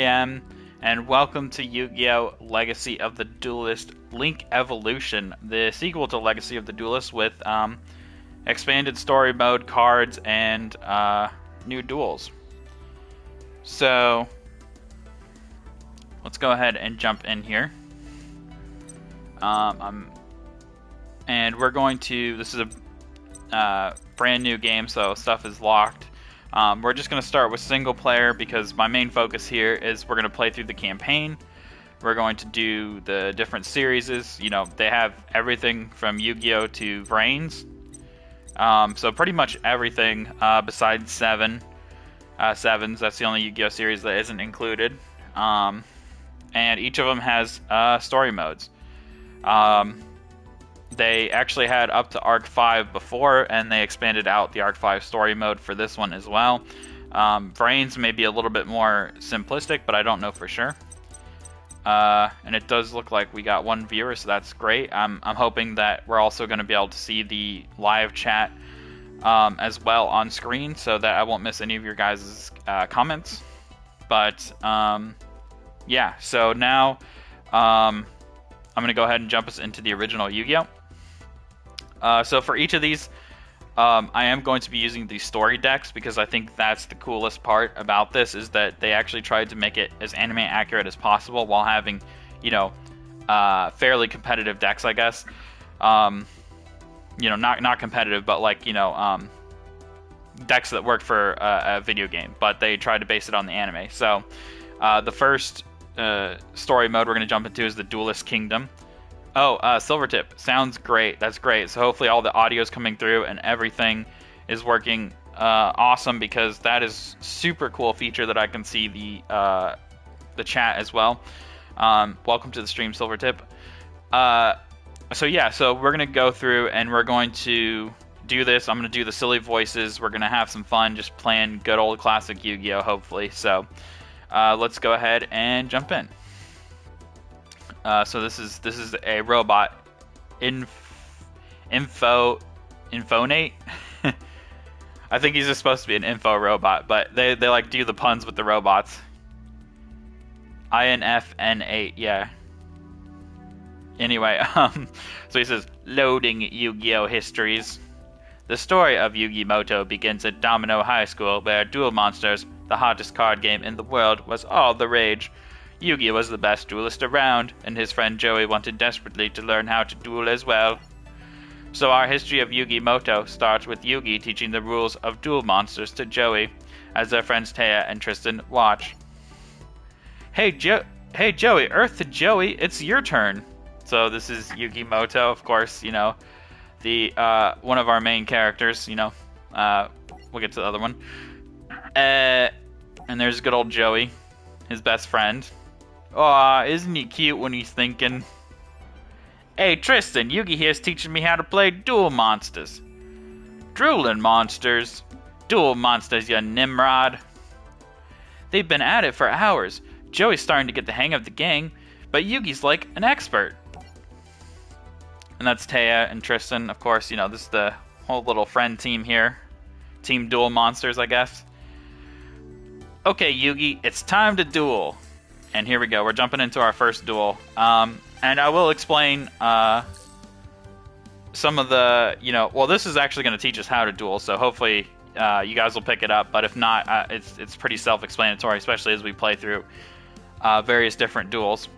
am, and welcome to Yu-Gi-Oh! Legacy of the Duelist Link Evolution, the sequel to Legacy of the Duelist with expanded story mode, cards, and new duels. So, let's go ahead and jump in here. And we're going to, this is a brand new game, so stuff is locked. We're just going to start with single player because my main focus here is we're going to play through the campaign. We're going to do the different series. You know, they have everything from Yu-Gi-Oh! To Brains. So pretty much everything besides Sevens. That's the only Yu-Gi-Oh! Series that isn't included. And each of them has story modes. They actually had up to Arc 5 before, and they expanded out the Arc 5 story mode for this one as well. Brains may be a little bit more simplistic, but I don't know for sure. And it does look like we got one viewer, so that's great. I'm hoping that we're also going to be able to see the live chat as well on screen, so that I won't miss any of your guys' comments. But yeah, so now I'm going to go ahead and jump us into the original Yu-Gi-Oh! So for each of these, I am going to be using the story decks because I think that's the coolest part about this, is that they actually tried to make it as anime accurate as possible while having, you know, fairly competitive decks, I guess. You know, not competitive, but like, you know, decks that work for a video game, but they tried to base it on the anime. So the first story mode we're going to jump into is the Duelist Kingdom. Oh, Silvertip. Sounds great. That's great. So hopefully all the audio is coming through and everything is working awesome, because that is super cool feature that I can see the chat as well. Welcome to the stream, Silvertip. So yeah, so we're going to go through and we're going to do this. I'm going to do the silly voices. We're going to have some fun just playing good old classic Yu-Gi-Oh! Hopefully. So let's go ahead and jump in. So this is a robot, Infonate. I think he's just supposed to be an info robot, but they like do the puns with the robots. INFN8, yeah. Anyway, so he says, loading Yu-Gi-Oh! Histories. The story of Yu-Gi-Moto begins at Domino High School, where Duel Monsters, the hottest card game in the world, was all the rage. Yugi was the best duelist around, and his friend Joey wanted desperately to learn how to duel as well. So our history of Yu-Gi-Moto starts with Yugi teaching the rules of Duel Monsters to Joey, as their friends Taya and Tristan watch. Hey Joey, Earth to Joey, it's your turn. So this is Yu-Gi-Moto, of course, you know, the one of our main characters, you know. We'll get to the other one. And there's good old Joey, his best friend. Aw, isn't he cute when he's thinking? Hey Tristan, Yugi here's teaching me how to play Duel Monsters. Drooling Monsters? Duel Monsters, you Nimrod. They've been at it for hours. Joey's starting to get the hang of the gang, but Yugi's like an expert. And that's Taya and Tristan, of course, you know, this is the whole little friend team here. Team Duel Monsters, I guess. Okay, Yugi, it's time to duel. And here we go. We're jumping into our first duel. And I will explain some of the, you know, well, this is actually going to teach us how to duel, so hopefully you guys will pick it up. But if not, it's pretty self-explanatory, especially as we play through various different duels.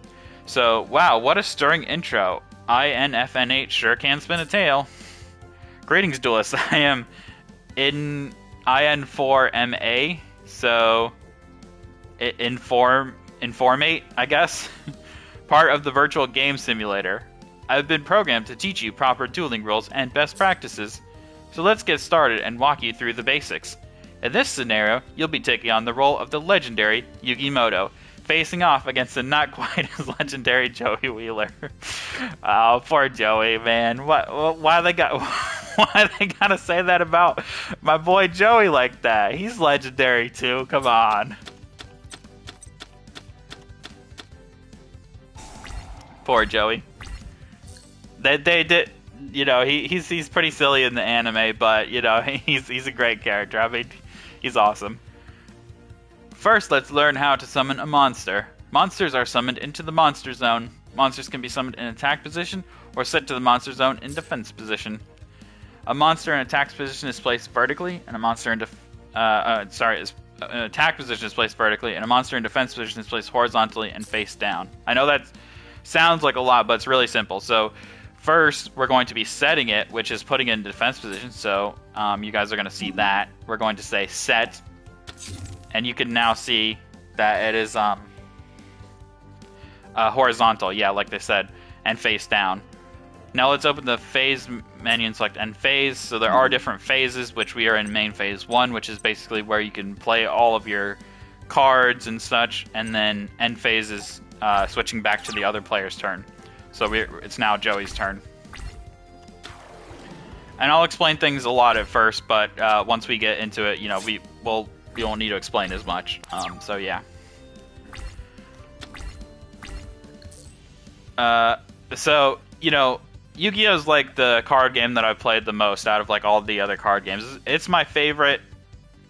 So, wow, what a stirring intro. INFN8 sure can spin a tail. Greetings, duelists. I am in IN4MA, so Informate, I guess. Part of the virtual game simulator. I've been programmed to teach you proper dueling rules and best practices. So let's get started and walk you through the basics. In this scenario, you'll be taking on the role of the legendary Yu-Gi-Moto, facing off against the not quite as legendary Joey Wheeler. Oh, poor Joey, man. Why they gotta say that about my boy Joey like that? He's legendary too. Come on. Poor Joey. They did, you know, he's pretty silly in the anime, but you know, he's a great character. I mean, he's awesome. First, let's learn how to summon a monster. Monsters are summoned into the monster zone. Monsters can be summoned in attack position or set to the monster zone in defense position. A monster in attack position is placed vertically, and a monster in an attack position is placed vertically, and a monster in defense position is placed horizontally and face down. I know that sounds like a lot, but it's really simple. So first, we're going to be setting it, which is putting it in defense position. So you guys are going to see that. We're going to say set, and you can now see that it is horizontal, yeah, like they said, and face down. Now let's open the phase menu and select end phase. So there are different phases, which we are in main phase 1, which is basically where you can play all of your cards and such, and then end phase is switching back to the other player's turn. So it's now Joey's turn. And I'll explain things a lot at first, but once we get into it, you know, we won't need to explain as much. So yeah. So, you know, Yu-Gi-Oh! Is like the card game that I've played the most out of like all the other card games. It's my favorite.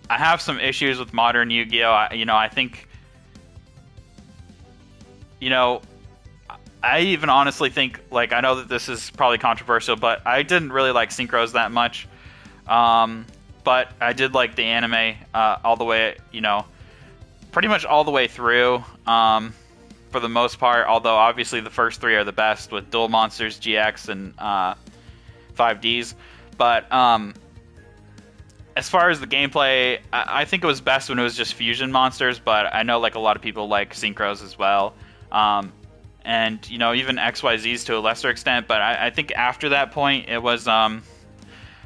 I have some issues with modern Yu-Gi-Oh! I think, you know, I even honestly think, like, I know that this is probably controversial, but I didn't really like Synchros that much. But I did like the anime all the way, you know, pretty much all the way through. For the most part, although obviously the first 3 are the best with Duel Monsters, GX, and 5Ds. But as far as the gameplay, I think it was best when it was just fusion monsters, but I know like a lot of people like Synchros as well. And, you know, even XYZs to a lesser extent, but I think after that point, it was,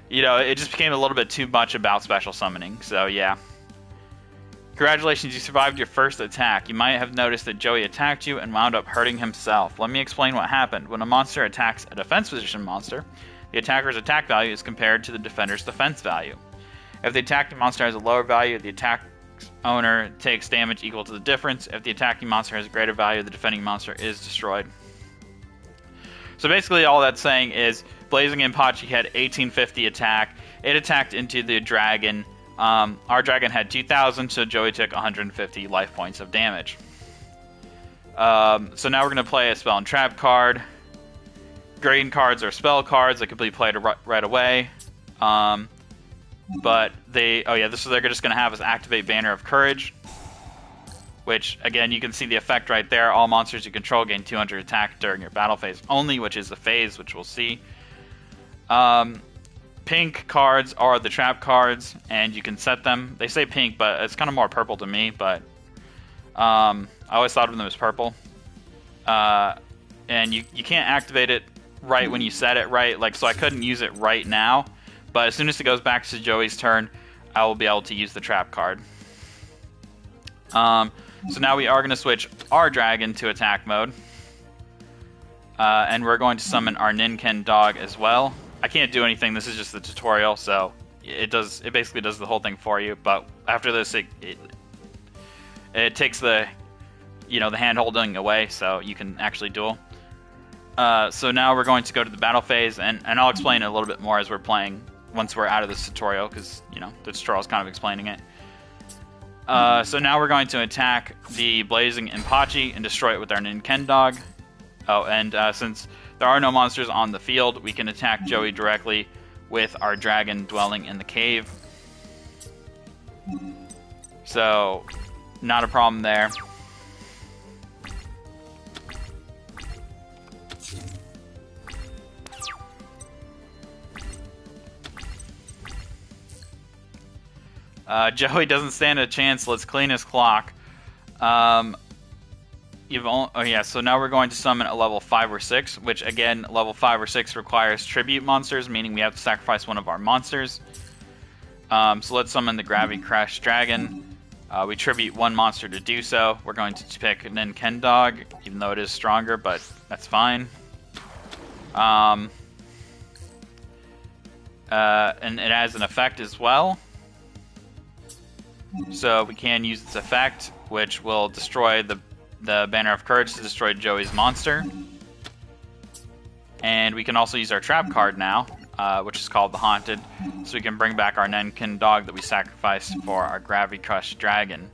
you know, it just became a little bit too much about special summoning, so yeah. Congratulations, you survived your first attack. You might have noticed that Joey attacked you and wound up hurting himself. Let me explain what happened. When a monster attacks a defense position monster, the attacker's attack value is compared to the defender's defense value. If the attacking monster has a lower value, the attack owner takes damage equal to the difference. If the attacking monster has a greater value, the defending monster is destroyed. So basically all that's saying is Blazing Impachi had 1850 attack. It attacked into the dragon. Our dragon had 2,000, so Joey took 150 life points of damage. So now we're going to play a spell and trap card. Green cards are spell cards that can be played right away. But they're just going to have us activate Banner of Courage. Which, again, you can see the effect right there. All monsters you control gain 200 attack during your battle phase only, which is the phase, which we'll see. Pink cards are the trap cards, and you can set them. They say pink, but it's kind of more purple to me, but I always thought of them as purple. And you can't activate it right when you set it right, like, so I couldn't use it right now, but as soon as it goes back to Joey's turn, I will be able to use the trap card. So now we are going to switch our dragon to attack mode. And we're going to summon our Ninken dog as well. I can't do anything, this is just the tutorial, so it basically does the whole thing for you, but after this it takes the, you know, the hand holding away, so you can actually duel. So now we're going to go to the battle phase, and I'll explain it a little bit more as we're playing, once we're out of this tutorial, because, you know, the tutorial is kind of explaining it. So now we're going to attack the Blazing Impachi and destroy it with our Ninken dog. Oh, and since there are no monsters on the field, we can attack Joey directly with our dragon dwelling in the cave. So, not a problem there. Joey doesn't stand a chance. Let's clean his clock. So now we're going to summon a level 5 or 6, which again, level 5 or 6 requires tribute monsters, meaning we have to sacrifice one of our monsters. So let's summon the Gravity Crash Dragon. We tribute one monster to do so. We're going to pick Ninken Dog, even though it is stronger, but that's fine. And it has an effect as well. So we can use its effect, which will destroy the Banner of Courage to destroy Joey's monster. And we can also use our trap card now, which is called the Haunted, so we can bring back our Ninken dog that we sacrificed for our Gravity Crush Dragon.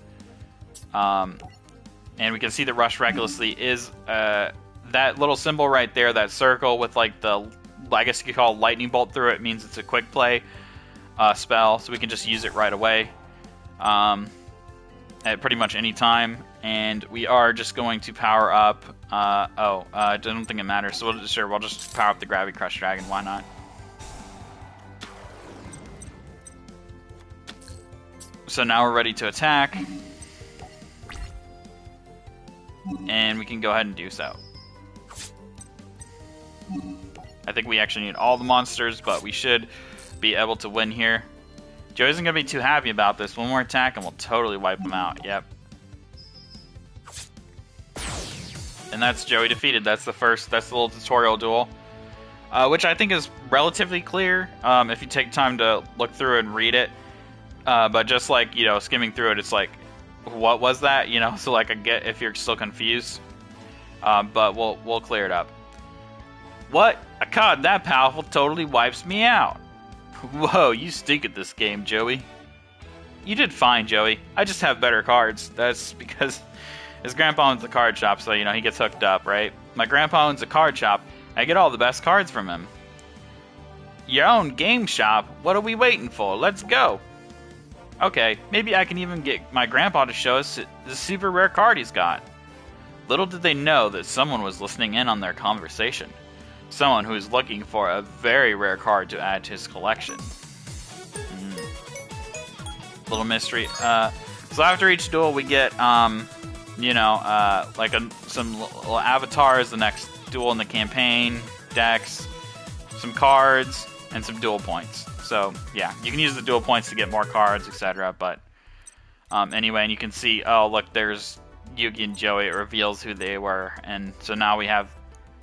And we can see that Rush Recklessly is that little symbol right there, that circle with like the, I guess you could call it lightning bolt through it, means it's a quick play spell, so we can just use it right away at pretty much any time. And we are just going to power up. I don't think it matters, so we'll just power up the Gravity Crush Dragon. Why not? So now we're ready to attack, and we can go ahead and do so. I think we actually need all the monsters, but we should be able to win here. Joe isn't going to be too happy about this. One more attack and we'll totally wipe him out. Yep. And that's Joey defeated. That's the little tutorial duel, which I think is relatively clear if you take time to look through and read it. But just like, you know, skimming through it, it's like, what was that? You know, so like I get if you're still confused. But we'll clear it up. What? A card that powerful totally wipes me out. Whoa, you stink at this game, Joey. You did fine, Joey. I just have better cards. That's because his grandpa owns the card shop, so, you know, he gets hooked up, right? My grandpa owns a card shop. I get all the best cards from him. Your own game shop? What are we waiting for? Let's go. Okay, maybe I can even get my grandpa to show us the super rare card he's got. Little did they know that someone was listening in on their conversation. Someone who is looking for a very rare card to add to his collection. Little mystery. So after each duel, we get, you know, like some little avatars, the next duel in the campaign, decks, some cards, and some duel points. So yeah, you can use the duel points to get more cards, etc. But anyway, and you can see, oh look, there's Yugi and Joey. It reveals who they were, and so now we have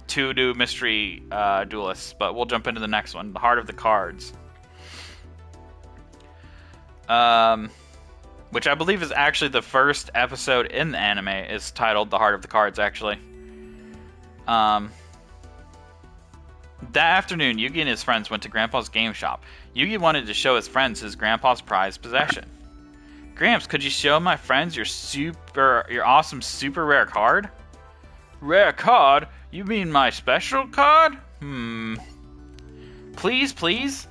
two new mystery duelists. But we'll jump into the next one, the Heart of the Cards, which I believe is actually the first episode in the anime. Is titled The Heart of the Cards, actually. That afternoon, Yugi and his friends went to Grandpa's game shop. Yugi wanted to show his friends his grandpa's prized possession. Gramps, could you show my friends your awesome super rare card? Rare card? You mean my special card? Please, please?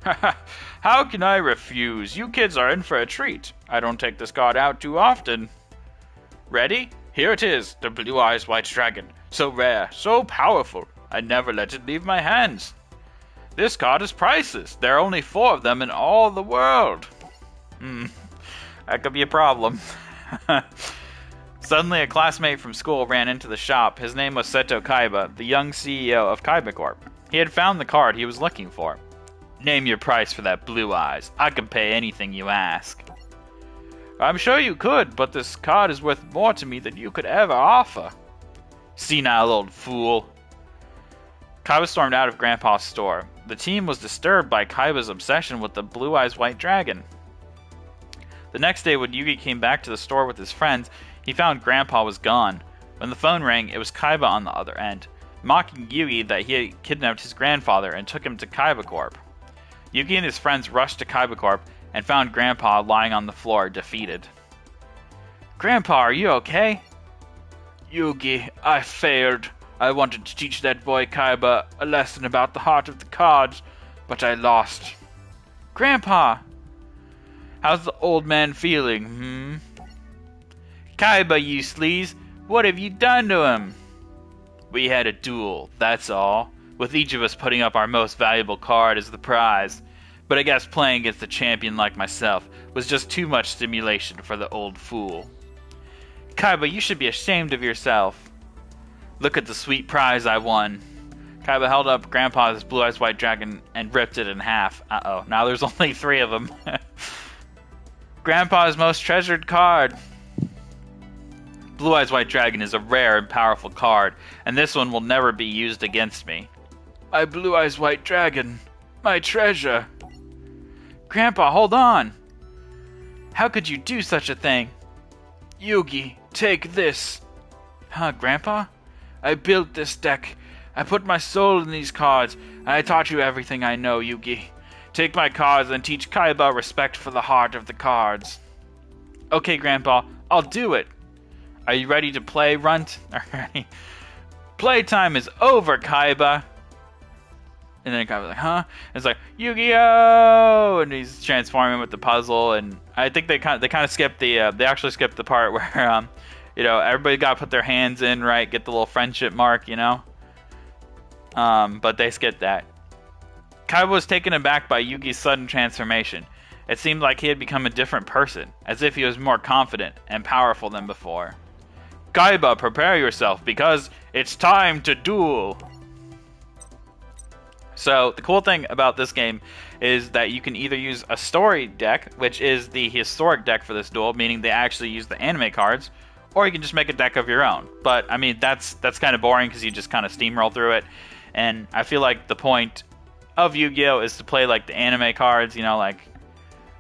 How can I refuse? You kids are in for a treat. I don't take this card out too often. Ready? Here it is, the Blue Eyes White Dragon. So rare, so powerful. I never let it leave my hands. This card is priceless. There are only 4 of them in all the world. That could be a problem. Suddenly, a classmate from school ran into the shop. His name was Seto Kaiba, the young CEO of Kaiba Corp. He had found the card he was looking for. Name your price for that Blue Eyes. I can pay anything you ask. I'm sure you could, but this card is worth more to me than you could ever offer. Senile old fool. Kaiba stormed out of Grandpa's store. The team was disturbed by Kaiba's obsession with the Blue Eyes White Dragon. The next day, when Yugi came back to the store with his friends, he found Grandpa was gone. When the phone rang, it was Kaiba on the other end, mocking Yugi that he had kidnapped his grandfather and took him to Kaiba Corp. Yugi and his friends rushed to Kaiba Corp and found Grandpa lying on the floor, defeated. Grandpa, are you okay? Yugi, I failed. I wanted to teach that boy Kaiba a lesson about the heart of the cards, but I lost. Grandpa! How's the old man feeling, Kaiba, you sleaze! What have you done to him? We had a duel, that's all, with each of us putting up our most valuable card as the prize. But I guess playing against a champion like myself was just too much stimulation for the old fool. Kaiba, you should be ashamed of yourself. Look at the sweet prize I won. Kaiba held up Grandpa's Blue Eyes White Dragon and ripped it in half. Uh-oh, now there's only 3 of them. Grandpa's most treasured card. Blue Eyes White Dragon is a rare and powerful card, and this one will never be used against me. My Blue Eyes White Dragon. My treasure. Grandpa, hold on. How could you do such a thing? Yugi, take this. Huh, Grandpa? I built this deck. I put my soul in these cards, and I taught you everything I know, Yugi. Take my cards and teach Kaiba respect for the heart of the cards. Okay, Grandpa, I'll do it. Are you ready to play, Runt? Alright. Playtime is over, Kaiba. And then Kaiba's like, huh? And it's like, Yu-Gi-Oh! And he's transforming with the puzzle. And I think they kind of skipped the, they actually skipped the part where, you know, everybody got to put their hands in, right? Get the little friendship mark, you know? But they skipped that. Kaiba was taken aback by Yugi's sudden transformation. It seemed like he had become a different person, as if he was more confident and powerful than before. Kaiba, prepare yourself, because it's time to duel! So, the cool thing about this game is that you can either use a story deck, which is the historic deck for this duel, meaning they actually use the anime cards, or you can just make a deck of your own. But, I mean, that's kind of boring because you just kind of steamroll through it, and I feel like the point of Yu-Gi-Oh! Is to play, like, the anime cards, you know, like,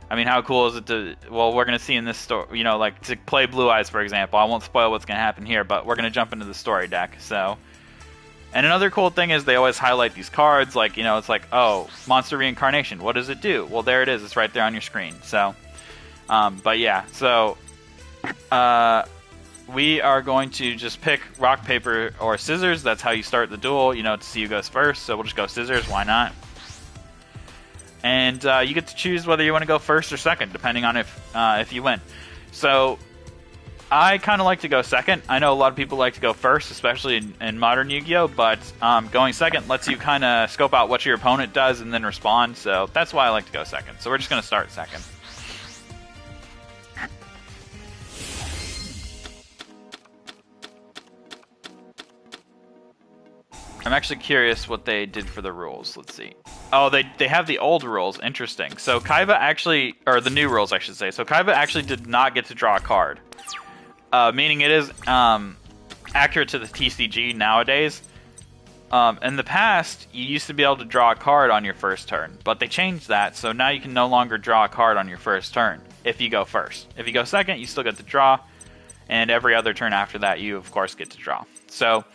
I mean, how cool is it to, well, we're going to see in this story, you know, like, to play Blue Eyes, for example. I won't spoil what's going to happen here, but we're going to jump into the story deck, so. And another cool thing is they always highlight these cards, like, you know, it's like, oh, Monster Reincarnation, what does it do? Well, there it is, it's right there on your screen, so. But yeah, so, we are going to just pick rock, paper, or scissors. That's how you start the duel, you know, to see who goes first, so we'll just go scissors, why not? And you get to choose whether you want to go first or second, depending on if you win. So, I kind of like to go second. I know a lot of people like to go first, especially in modern Yu-Gi-Oh! But going second lets you kind of scope out what your opponent does and then respond. So that's why I like to go second. So we're just going to start second. I'm actually curious what they did for the rules. Let's see. Oh, they have the old rules. Interesting. So Kaiba actually, or the new rules, I should say. So Kaiba actually did not get to draw a card. Meaning it is accurate to the TCG nowadays. In the past, you used to be able to draw a card on your first turn, but they changed that, so now you can no longer draw a card on your first turn if you go first. If you go second, you still get to draw, and every other turn after that, you, of course, get to draw. So,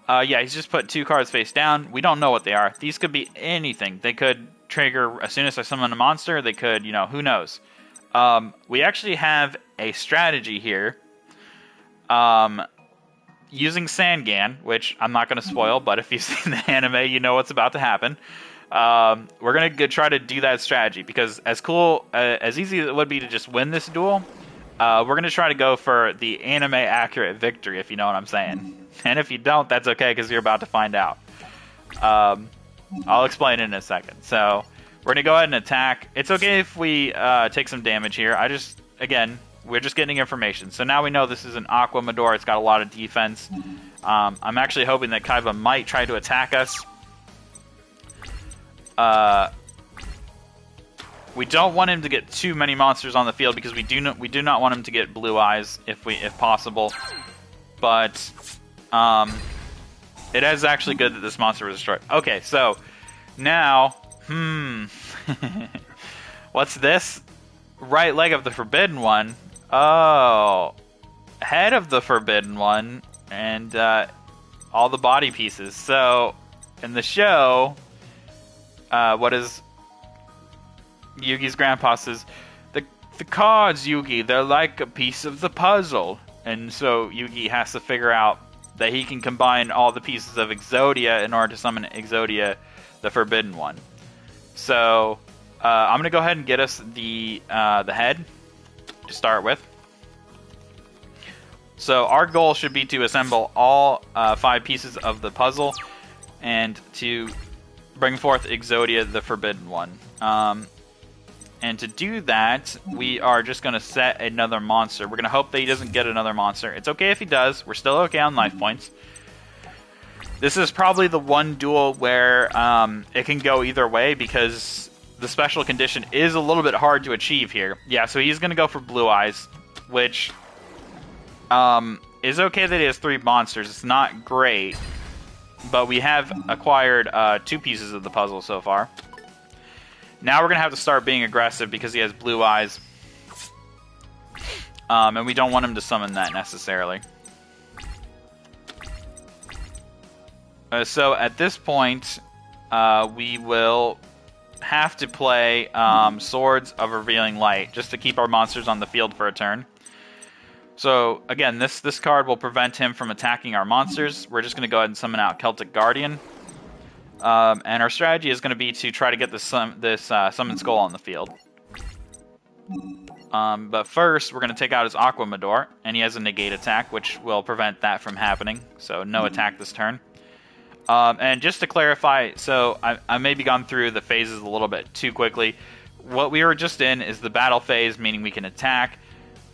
yeah, he's just put 2 cards face down. We don't know what they are. These could be anything. They could trigger as soon as I summon a monster. They could, you know, who knows. We actually have a strategy here. Using Sangan, which I'm not going to spoil, but if you've seen the anime, you know what's about to happen. We're going to try to do that strategy, because as cool, as easy as it would be to just win this duel, we're going to try to go for the anime-accurate victory, if you know what I'm saying. And if you don't, that's okay, because you're about to find out. I'll explain it in a second. So, we're going to go ahead and attack. It's okay if we take some damage here. Again, we're just getting information. So now we know this is an Aqua Medor. It's got a lot of defense. I'm actually hoping that Kaiba might try to attack us. We don't want him to get too many monsters on the field, because we do not want him to get Blue Eyes if possible. But it is actually good that this monster was destroyed. Okay, so now, what's this? Right leg of the Forbidden One. Oh, head of the Forbidden One, and all the body pieces. So, in the show, what is Yugi's grandpa says, the cards, Yugi, they're like a piece of the puzzle. And so Yugi has to figure out that he can combine all the pieces of Exodia in order to summon Exodia, the Forbidden One. So, I'm going to go ahead and get us the head to start with. So our goal should be to assemble all 5 pieces of the puzzle and to bring forth Exodia, the Forbidden One. And to do that, we are just going to set another monster. We're going to hope that he doesn't get another monster. It's okay if he does. We're still okay on life points. This is probably the one duel where it can go either way, because the special condition is a little bit hard to achieve here. Yeah, so he's going to go for Blue Eyes, which is okay that he has 3 monsters. It's not great, but we have acquired 2 pieces of the puzzle so far. Now we're going to have to start being aggressive because he has Blue Eyes. And we don't want him to summon that necessarily. So at this point, we will have to play Swords of Revealing Light just to keep our monsters on the field for a turn. So again, this card will prevent him from attacking our monsters. We're just going to go ahead and summon out Celtic Guardian. And our strategy is going to be to try to get this Summon Skull on the field. But first, we're going to take out his Aquamador, and he has a negate attack, which will prevent that from happening. So no attack this turn. And just to clarify, so I maybe gone through the phases a little bit too quickly. What we were just in is the battle phase, meaning we can attack.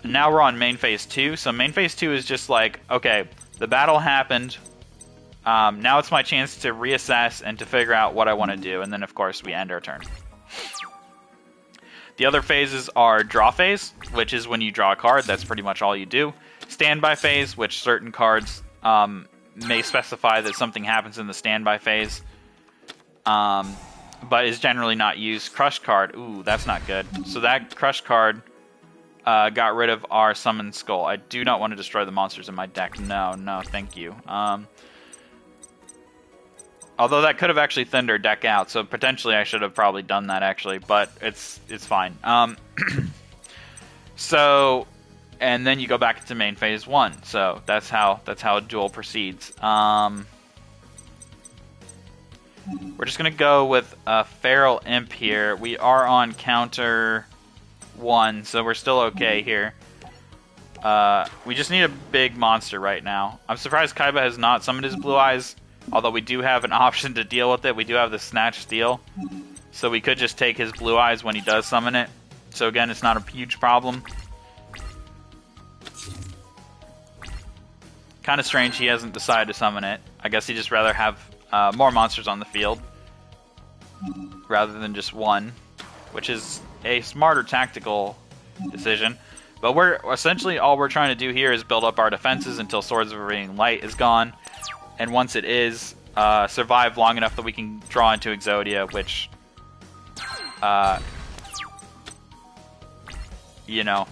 Now we're on main phase 2. So main phase 2 is just like, okay, the battle happened. Now it's my chance to reassess and to figure out what I want to do. And then, of course, we end our turn. The other phases are draw phase, which is when you draw a card. That's pretty much all you do. Standby phase, which certain cards may specify that something happens in the standby phase, but is generally not used. Crush card. Ooh, that's not good. So that crush card got rid of our Summon Skull. I do not want to destroy the monsters in my deck. No, thank you. Although that could have actually thinned our deck out, so potentially I should have probably done that actually, but it's fine. So, and then you go back to main phase 1. So that's how a duel proceeds. We're just gonna go with a Feral Imp here. We are on counter 1, so we're still okay here. We just need a big monster right now. I'm surprised Kaiba has not summoned his Blue Eyes. Although we do have an option to deal with it. We do have the Snatch Steel. So we could just take his Blue Eyes when he does summon it. So again, it's not a huge problem. Kind of strange he hasn't decided to summon it. I guess he'd just rather have more monsters on the field. Rather than just one. Which is a smarter tactical decision. But essentially all we're trying to do here is build up our defenses until Swords of Radiant Light is gone. And once it is, survive long enough that we can draw into Exodia, which, you know.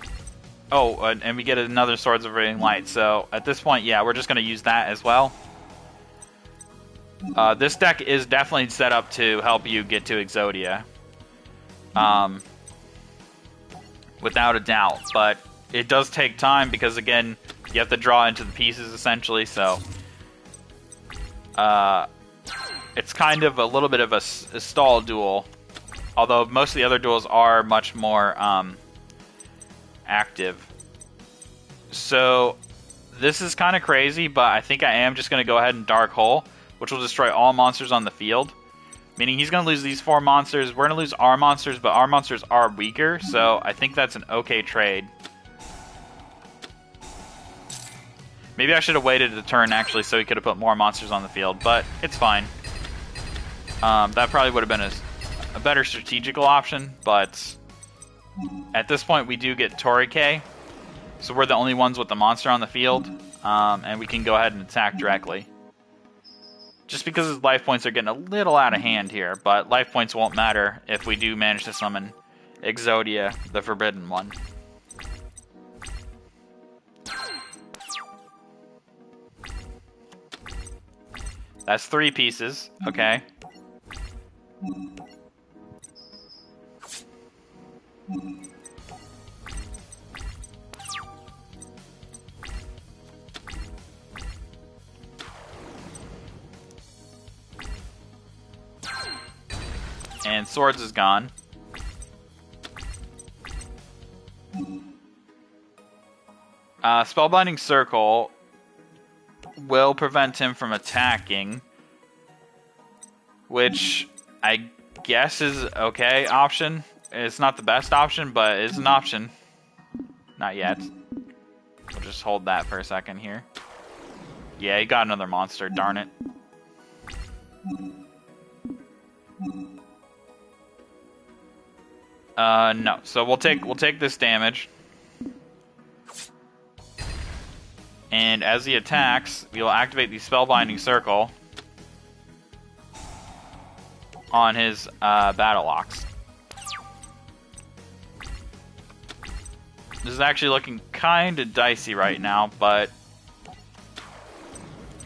Oh, and we get another Swords of Radiant Light. So at this point, yeah, we're just going to use that as well. This deck is definitely set up to help you get to Exodia. Without a doubt. But it does take time because, again, you have to draw into the pieces, essentially, so... it's kind of a little bit of a stall duel, although most of the other duels are much more active. So this is kind of crazy, but I think I am just going to go ahead and Dark Hole, which will destroy all monsters on the field. Meaning he's going to lose these 4 monsters, we're going to lose our monsters, but our monsters are weaker, so I think that's an okay trade. Maybe I should have waited a turn, actually, so he could have put more monsters on the field, but it's fine. That probably would have been a better strategical option, but at this point we do get Torike, so we're the only ones with the monster on the field, and we can go ahead and attack directly. Just because his life points are getting a little out of hand here, but life points won't matter if we do manage to summon Exodia, the Forbidden One. That's 3 pieces, okay. And Swords is gone. Spellbinding Circle will prevent him from attacking, which I guess is okay option. It's not the best option, but it's an option. Not yet. We'll just hold that for a second here. Yeah, he got another monster, darn it. No. So we'll take this damage. And as he attacks, we will activate the Spellbinding Circle on his Battle Locks. This is actually looking kind of dicey right now, but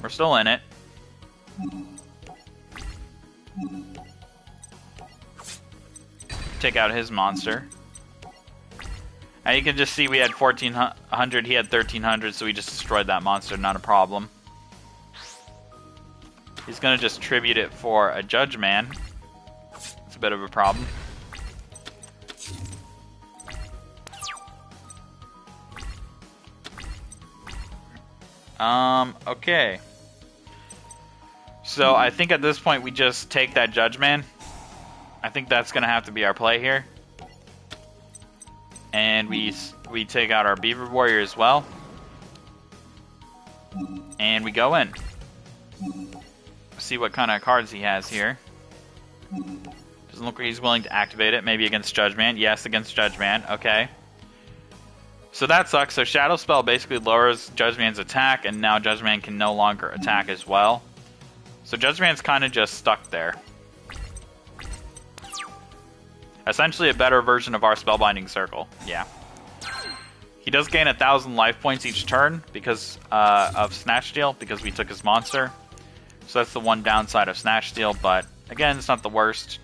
we're still in it. Take out his monster. And you can just see we had 1400, he had 1300, so we just destroyed that monster, not a problem. He's gonna just tribute it for a Judge Man. It's a bit of a problem. Okay. So I think at this point we just take that Judge Man. I think that's gonna have to be our play here. And we take out our Beaver Warrior as well. And we go in. See what kind of cards he has here. Doesn't look like he's willing to activate it. Maybe against Judge Man. Yes, against Judge Man. Okay. So that sucks. So Shadow Spell basically lowers Judge Man's attack, and now Judge Man can no longer attack as well. So Judge Man's kind of just stuck there. Essentially a better version of our Spellbinding Circle. Yeah. He does gain 1,000 life points each turn because of Snatch Steal, because we took his monster. So that's the one downside of Snatch Steal, but again, it's not the worst.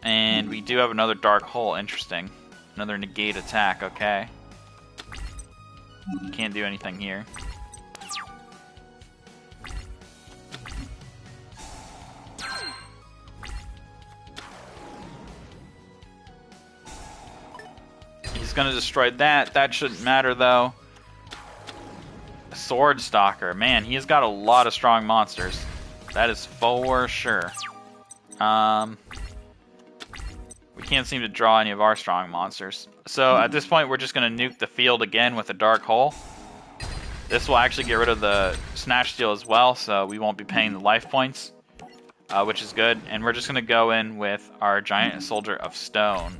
And we do have another Dark Hole. Interesting. Another negate attack. Okay. Can't do anything here. He's gonna destroy that. That shouldn't matter though. Sword Stalker. Man, he's got a lot of strong monsters. That is for sure. We can't seem to draw any of our strong monsters. So at this point, we're just going to nuke the field again with a Dark Hole. This will actually get rid of the Snatch Steal as well, so we won't be paying the life points, which is good. And we're just going to go in with our Giant Soldier of Stone,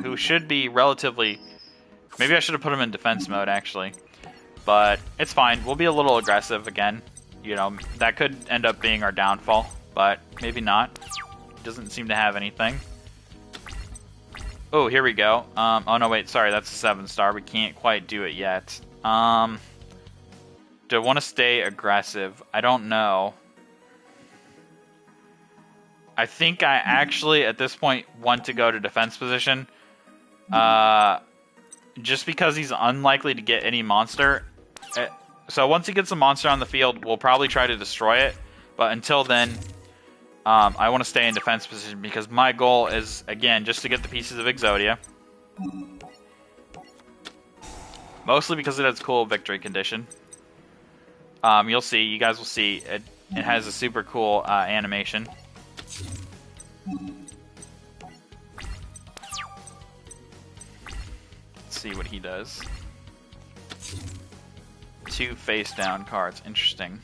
who should be relatively... Maybe I should have put him in defense mode, actually. But it's fine. We'll be a little aggressive again. You know, that could end up being our downfall, but maybe not. Doesn't seem to have anything. Oh, here we go. Oh, no, wait. Sorry, that's a 7-star. We can't quite do it yet. Do I want to stay aggressive? I don't know. I think I actually, at this point, want to go to defense position. Just because he's unlikely to get any monster. So once he gets a monster on the field, we'll probably try to destroy it. But until then... I want to stay in defense position because my goal is, again, just to get the pieces of Exodia. Mostly because it has cool victory condition. You'll see, you guys will see, it has a super cool animation. Let's see what he does. 2 face down cards, interesting.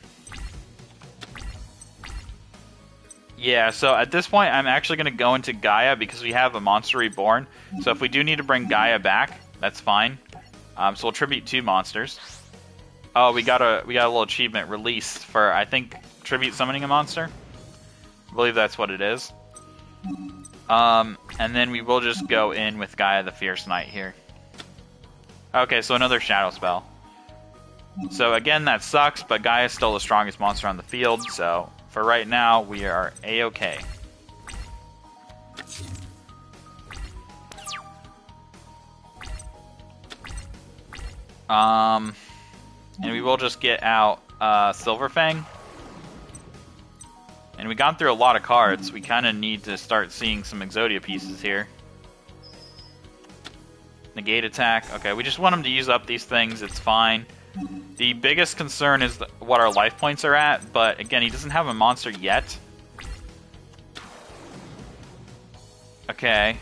Yeah, so at this point, I'm actually going to go into Gaia because we have a Monster Reborn. So if we do need to bring Gaia back, that's fine. So we'll tribute 2 monsters. Oh, we got a little achievement released for, I think, tribute summoning a monster. I believe that's what it is. And then we will just go in with Gaia the Fierce Knight here. Okay, so another Shadow Spell. So again, that sucks, but Gaia is still the strongest monster on the field, so... For right now, we are A-okay. And we will just get out Silverfang. And we gone through a lot of cards. We kind of need to start seeing some Exodia pieces here. Negate attack. Okay, we just want him to use up these things. It's fine. The biggest concern is what our life points are at, but again, he doesn't have a monster yet. Okay.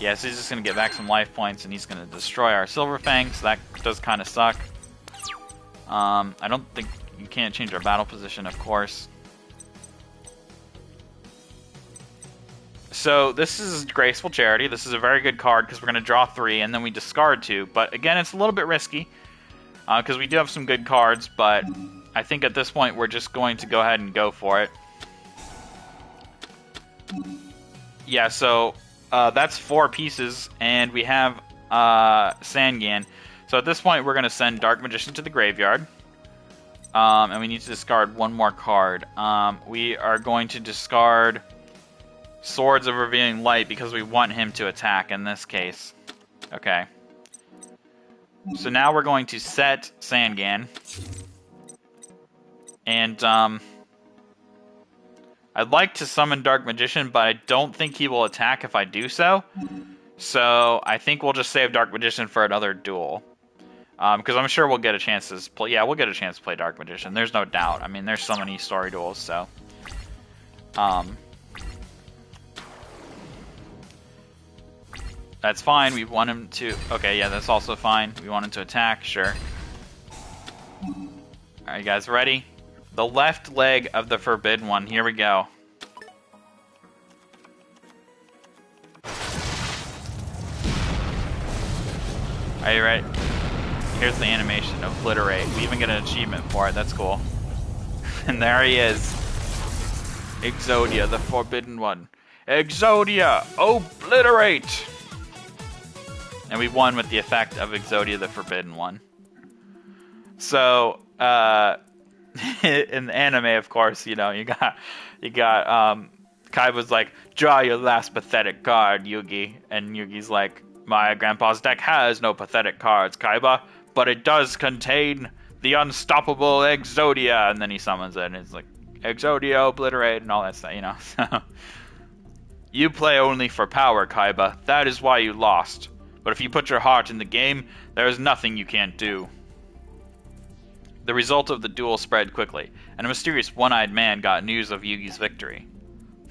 Yeah, so he's just going to get back some life points, and he's going to destroy our Silverfang, so that does kind of suck. I don't think... You can't change our battle position, of course. So this is Graceful Charity. This is a very good card because we're going to draw 3 and then we discard 2. But again, it's a little bit risky because we do have some good cards. But I think at this point we're just going to go ahead and go for it. Yeah, so that's 4 pieces and we have Sangan. So at this point we're going to send Dark Magician to the graveyard. And we need to discard 1 more card. We are going to discard Swords of Revealing Light because we want him to attack in this case. Okay. So now we're going to set Sangan. And, I'd like to summon Dark Magician, but I don't think he will attack if I do so. So I think we'll just save Dark Magician for another duel. Because I'm sure we'll get a chance to play. Yeah, we'll get a chance to play Dark Magician. There's no doubt. I mean, there's so many story duels, so. That's fine. We want him to. Okay, yeah, that's also fine. We want him to attack, sure. Alright, you guys ready? The left leg of the Forbidden One. Here we go. Are you ready? Here's the animation, Obliterate. We even get an achievement for it, that's cool. And there he is. Exodia, the Forbidden One. Exodia, Obliterate! And we won with the effect of Exodia, the Forbidden One. So, in the anime, of course, you know, you got, Kaiba's like, draw your last pathetic card, Yugi. And Yugi's like, my grandpa's deck has no pathetic cards, Kaiba, but it does contain the unstoppable Exodia. And then he summons it, and it's like, Exodia, Obliterate, and all that stuff, you know. So, you play only for power, Kaiba. That is why you lost. But if you put your heart in the game, there is nothing you can't do. The result of the duel spread quickly, and a mysterious one-eyed man got news of Yugi's victory.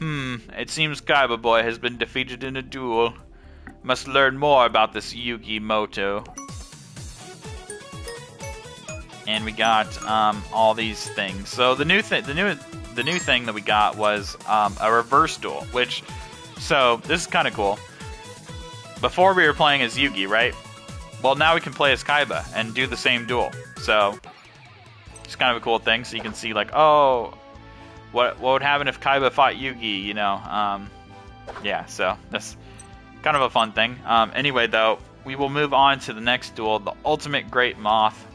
It seems Kaiba boy has been defeated in a duel. Must learn more about this Yugi Moto. And we got all these things. So the new thing that we got was a reverse duel, which, so this is kind of cool. Before we were playing as Yugi, right? Well, now we can play as Kaiba and do the same duel. So it's kind of a cool thing. So you can see like, oh, what would happen if Kaiba fought Yugi? You know, yeah. So that's kind of a fun thing. Anyway, though, we will move on to the next duel, the Ultimate Great Moth.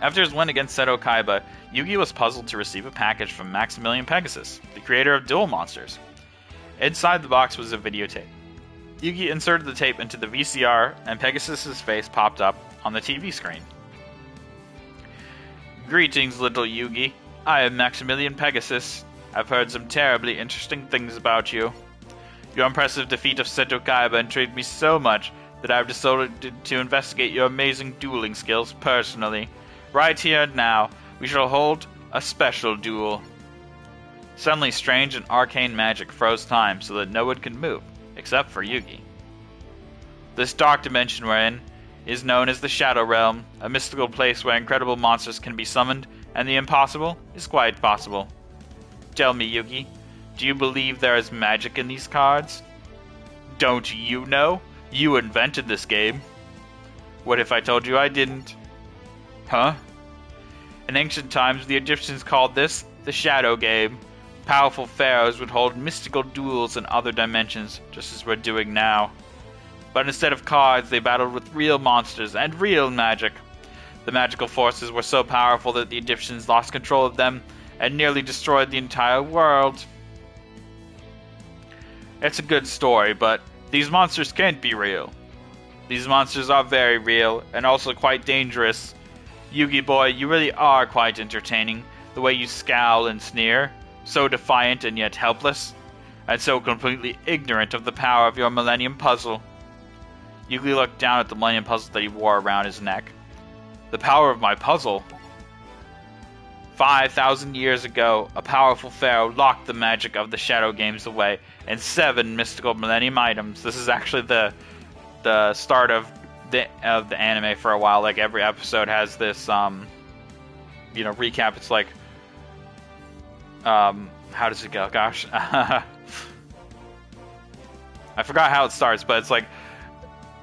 After his win against Seto Kaiba, Yugi was puzzled to receive a package from Maximilian Pegasus, the creator of Duel Monsters. Inside the box was a videotape. Yugi inserted the tape into the VCR, and Pegasus's face popped up on the TV screen. Greetings, little Yugi. I am Maximilian Pegasus. I've heard some terribly interesting things about you. Your impressive defeat of Seto Kaiba intrigued me so much that I've decided to investigate your amazing dueling skills personally. Right here and now, we shall hold a special duel. Suddenly, strange and arcane magic froze time so that no one could move, except for Yugi. This dark dimension we're in is known as the Shadow Realm, a mystical place where incredible monsters can be summoned, and the impossible is quite possible. Tell me, Yugi, do you believe there is magic in these cards? Don't you know? You invented this game. What if I told you I didn't? Huh? In ancient times, the Egyptians called this the Shadow Game. Powerful pharaohs would hold mystical duels in other dimensions, just as we're doing now. But instead of cards, they battled with real monsters and real magic. The magical forces were so powerful that the Egyptians lost control of them and nearly destroyed the entire world. It's a good story, but these monsters can't be real. These monsters are very real, and also quite dangerous. Yugi boy, you really are quite entertaining, the way you scowl and sneer. So defiant and yet helpless, and so completely ignorant of the power of your Millennium Puzzle. Yugi looked down at the Millennium Puzzle that he wore around his neck. The power of my puzzle? 5,000 years ago, a powerful pharaoh locked the magic of the Shadow Games away in 7 mystical Millennium items. This is actually the start of the anime for a while. Like, every episode has this, recap. It's like, how does it go? Gosh. I forgot how it starts, but it's like,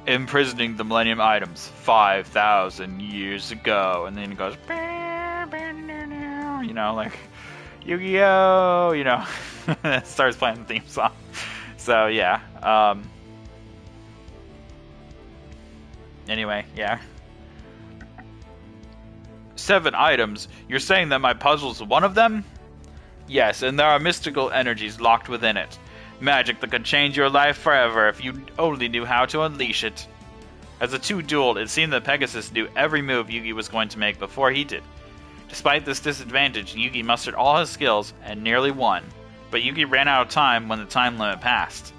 imprisoning the Millennium Items 5,000 years ago. And then it goes, you know, like, Yu-Gi-Oh! You know, it starts playing the theme song. So, yeah. Anyway, yeah. 7 items? You're saying that my puzzle's one of them? Yes, and there are mystical energies locked within it. Magic that could change your life forever if you only knew how to unleash it. As the two dueled, it seemed that Pegasus knew every move Yugi was going to make before he did. Despite this disadvantage, Yugi mustered all his skills and nearly won, but Yugi ran out of time when the time limit passed.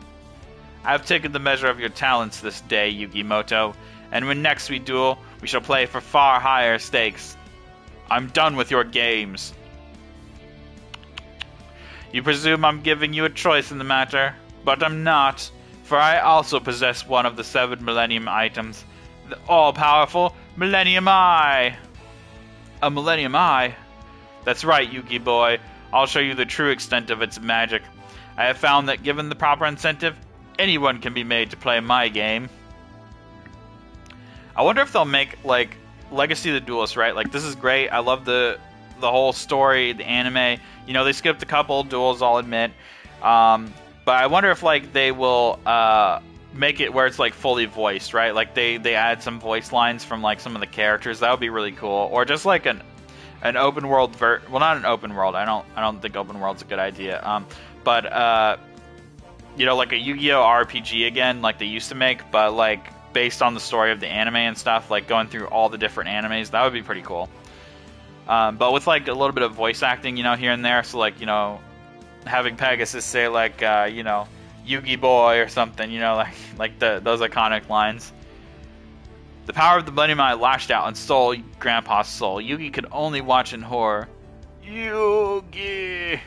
I have taken the measure of your talents this day, Yu-Gi-Moto, and when next we duel, we shall play for far higher stakes. I'm done with your games. You presume I'm giving you a choice in the matter, but I'm not, for I also possess one of the 7 Millennium items, the all-powerful Millennium Eye. A Millennium Eye? That's right, Yugi boy. I'll show you the true extent of its magic. I have found that given the proper incentive, anyone can be made to play my game. I wonder if they'll make, like, Legacy of the Duelist, right? Like, this is great. I love the whole story, the anime. You know, they skipped a couple duels, I'll admit. But I wonder if, like, they will make it where it's, like, fully voiced, right? Like, they add some voice lines from, like, some of the characters. That would be really cool. Or just, like, an open world well, not an open world. I don't think open world's a good idea. But you know, like a Yu-Gi-Oh RPG again, like they used to make, but like based on the story of the anime and stuff, like going through all the different animes, that would be pretty cool. But with like a little bit of voice acting, you know, here and there, so like, you know, having Pegasus say like, you know, Yugi boy or something, you know, like those iconic lines. The power of the Millennium Eye lashed out and stole Grandpa's soul. Yugi could only watch in horror. Yugi!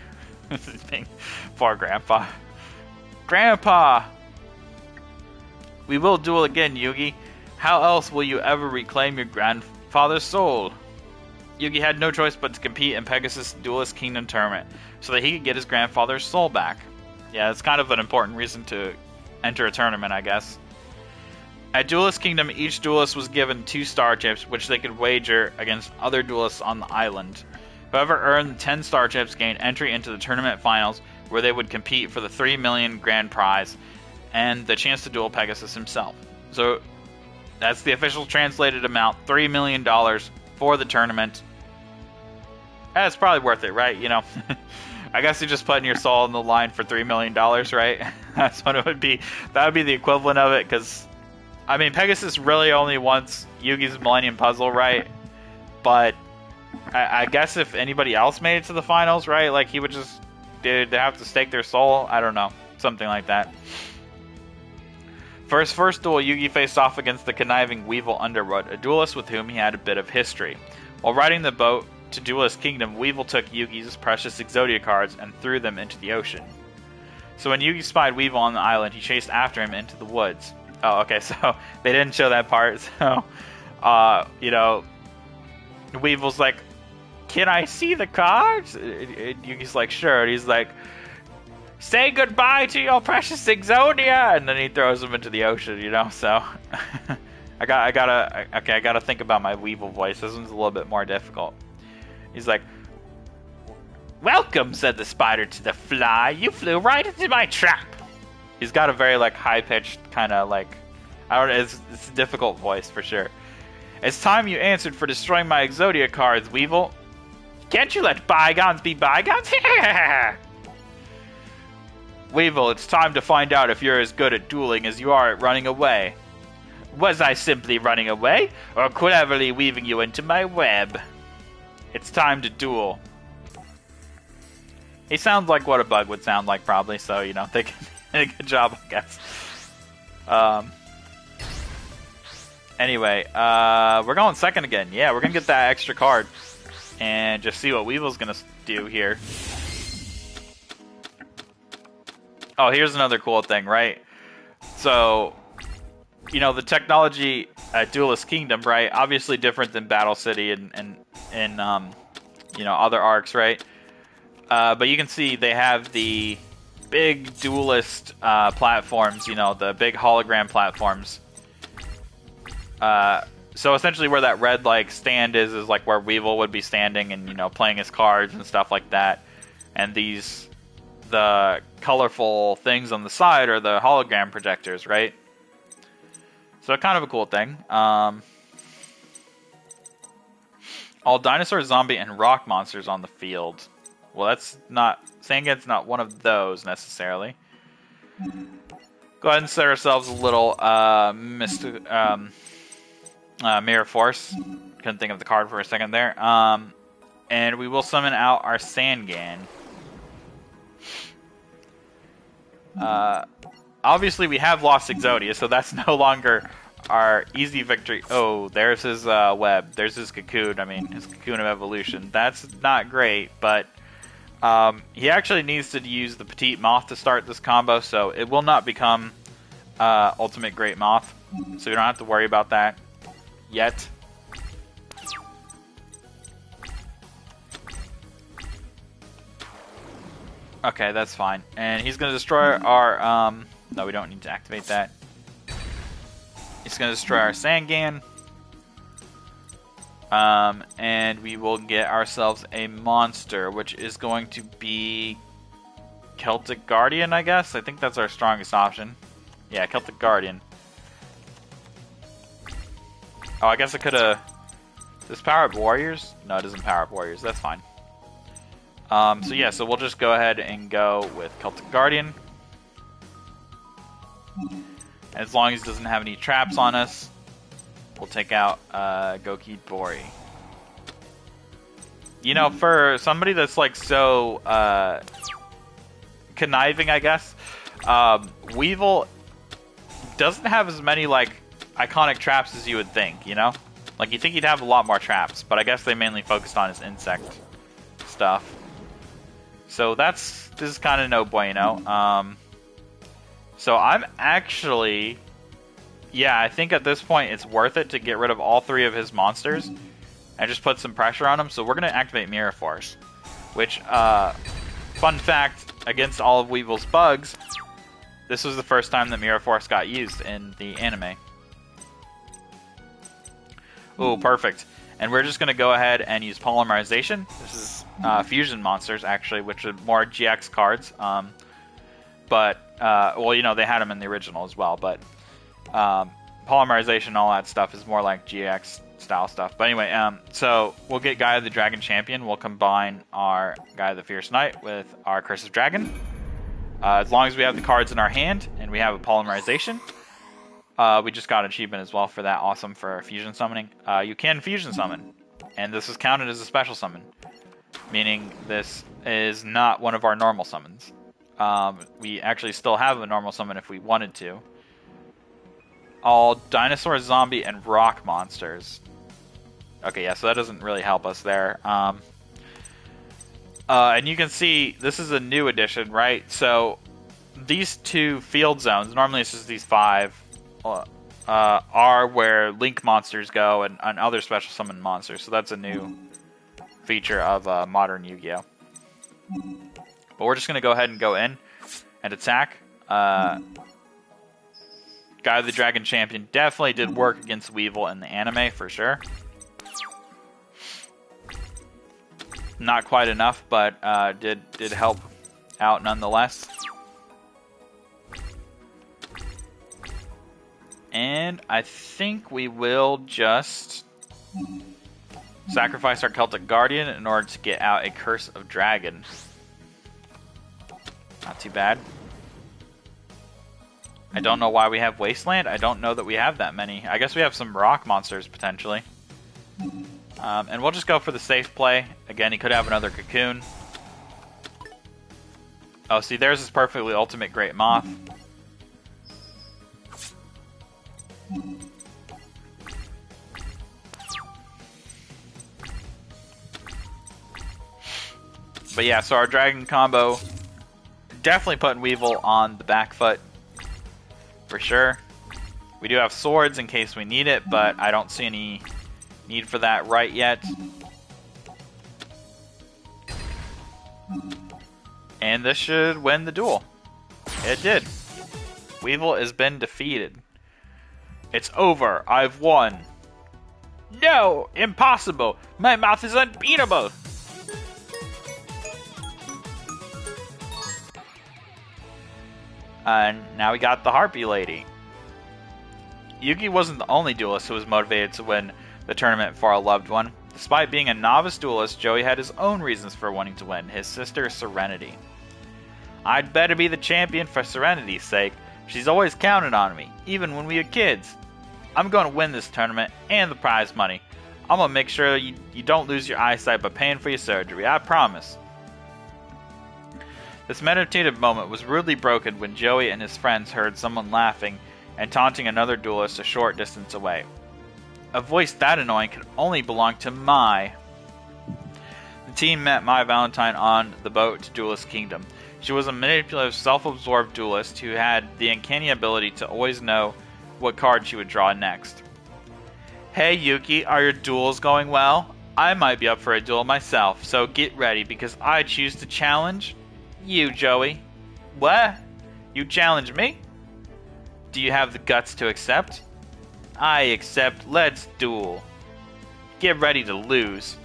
Poor Grandpa. Grandpa! We will duel again, Yugi. How else will you ever reclaim your grandfather's soul? Yugi had no choice but to compete in Pegasus Duelist Kingdom Tournament, so that he could get his grandfather's soul back. Yeah, it's kind of an important reason to enter a tournament, I guess. At Duelist Kingdom, each duelist was given 2 star chips, which they could wager against other duelists on the island. Whoever earned 10 star chips gained entry into the tournament finals, where they would compete for the 3 million grand prize and the chance to duel Pegasus himself. So that's the official translated amount, $3 million for the tournament. That's probably worth it, right? You know, I guess you're just putting your soul on the line for $3 million, right? That's what it would be. That would be the equivalent of it, because I mean, Pegasus really only wants Yugi's Millennium Puzzle, right? But I guess if anybody else made it to the finals, right? Like, he would just, they have to stake their soul? I don't know. Something like that. For his first duel, Yugi faced off against the conniving Weevil Underwood, a duelist with whom he had a bit of history. While riding the boat to Duelist Kingdom, Weevil took Yugi's precious Exodia cards and threw them into the ocean. So when Yugi spied Weevil on the island, he chased after him into the woods. Oh, okay, so they didn't show that part, so, you know, Weevil's like, can I see the cards? And Yugi's like, sure, and he's like, say goodbye to your precious Exodia, and then he throws them into the ocean, you know, so, I gotta think about my Weevil voice. This one's a little bit more difficult. He's like, welcome, said the spider to the fly, you flew right into my trap. He's got a very, like, high-pitched kind of, like, I don't know, it's a difficult voice, for sure. It's time you answered for destroying my Exodia cards, Weevil. Can't you let bygones be bygones? Weevil, it's time to find out if you're as good at dueling as you are at running away. Was I simply running away, or cleverly weaving you into my web? It's time to duel. He sounds like what a bug would sound like, probably, so, you know, they did a good job, I guess. Anyway, we're going second again. Yeah, we're going to get that extra card and just see what Weevil's going to do here. Oh, here's another cool thing, right? So, you know, the technology at Duelist Kingdom, right? Obviously different than Battle City and you know, other arcs, right? But you can see they have the big duelist platforms, you know, the big hologram platforms. So essentially where that red, like, stand is like where Weevil would be standing and, you know, playing his cards and stuff like that. And the colorful things on the side are the hologram projectors, right? So kind of a cool thing. All dinosaur, zombie, and rock monsters on the field. Well, that's not... Sangan's not one of those, necessarily. Go ahead and set ourselves a little Mirror Force. Couldn't think of the card for a second there. And we will summon out our Sangan. Obviously, we have lost Exodia, so that's no longer our easy victory. Oh, there's his web. There's his cocoon. I mean, his cocoon of evolution. That's not great, but he actually needs to use the Petite Moth to start this combo, so it will not become Ultimate Great Moth. So we don't have to worry about that yet. Okay, that's fine. And he's going to destroy our... no, we don't need to activate that. He's going to destroy our Sangan. And we will get ourselves a monster, which is going to be Celtic Guardian, I guess. I think that's our strongest option. Yeah, Celtic Guardian. Oh, I guess I could have... Does power up Warriors? No, it doesn't power up Warriors. That's fine. So yeah, so we'll just go ahead and go with Celtic Guardian. As long as it doesn't have any traps on us, we'll take out Goki Bori. You know, for somebody that's like so conniving, I guess, Weevil doesn't have as many like iconic traps as you would think, you know? Like, you think he'd have a lot more traps, but I guess they mainly focused on his insect stuff. So this is kind of no bueno. So I'm actually, yeah, I think at this point it's worth it to get rid of all three of his monsters and just put some pressure on him. So we're going to activate Mirror Force, which, fun fact, against all of Weevil's bugs, this was the first time that Mirror Force got used in the anime. Ooh, perfect. And we're just going to go ahead and use Polymerization. This is fusion monsters, actually, which are more GX cards. Well, you know, they had them in the original as well, but Polymerization and all that stuff is more like GX style stuff. But anyway, so we'll get Gaia the Dragon Champion. We'll combine our Gaia the Fierce Knight with our Curse of Dragon. As long as we have the cards in our hand and we have a Polymerization. We just got an achievement as well for that. Awesome for fusion summoning. You can fusion summon, and this is counted as a special summon, meaning this is not one of our normal summons. We actually still have a normal summon if we wanted to. All dinosaur, zombie, and rock monsters. Okay, yeah, so that doesn't really help us there. And you can see this is a new addition, right? So these two field zones, normally it's just these 5, are where Link monsters go and other special summon monsters. So that's a new feature of modern Yu-Gi-Oh! But we're just going to go ahead and go in and attack. Gaia the Dragon Champion definitely did work against Weevil in the anime, for sure. Not quite enough, but did help out nonetheless. And I think we will just sacrifice our Celtic Guardian in order to get out a Curse of Dragon. Not too bad. I don't know why we have Wasteland. I don't know that we have that many. I guess we have some rock monsters, potentially. And we'll just go for the safe play. Again, he could have another Cocoon. Oh, see, there's his perfectly ultimate Great Moth. But yeah, so our dragon combo definitely putting Weevil on the back foot for sure. We do have swords in case we need it, but I don't see any need for that right yet. And this should win the duel. It did. Weevil has been defeated. It's over. I've won. No! Impossible! My mouth is unbeatable! And now we got the Harpy Lady. Yugi wasn't the only duelist who was motivated to win the tournament for a loved one. Despite being a novice duelist, Joey had his own reasons for wanting to win, his sister Serenity. I'd better be the champion for Serenity's sake. She's always counted on me, even when we were kids. I'm going to win this tournament and the prize money. I'm going to make sure you don't lose your eyesight by paying for your surgery, I promise. This meditative moment was rudely broken when Joey and his friends heard someone laughing and taunting another duelist a short distance away. A voice that annoying could only belong to Mai. The team met Mai Valentine on the boat to Duelist Kingdom. She was a manipulative, self-absorbed duelist who had the uncanny ability to always know what card she would draw next. Hey Yuki, are your duels going well? I might be up for a duel myself, so get ready because I choose to challenge you, Joey. What? You challenge me? Do you have the guts to accept? I accept. Let's duel. Get ready to lose.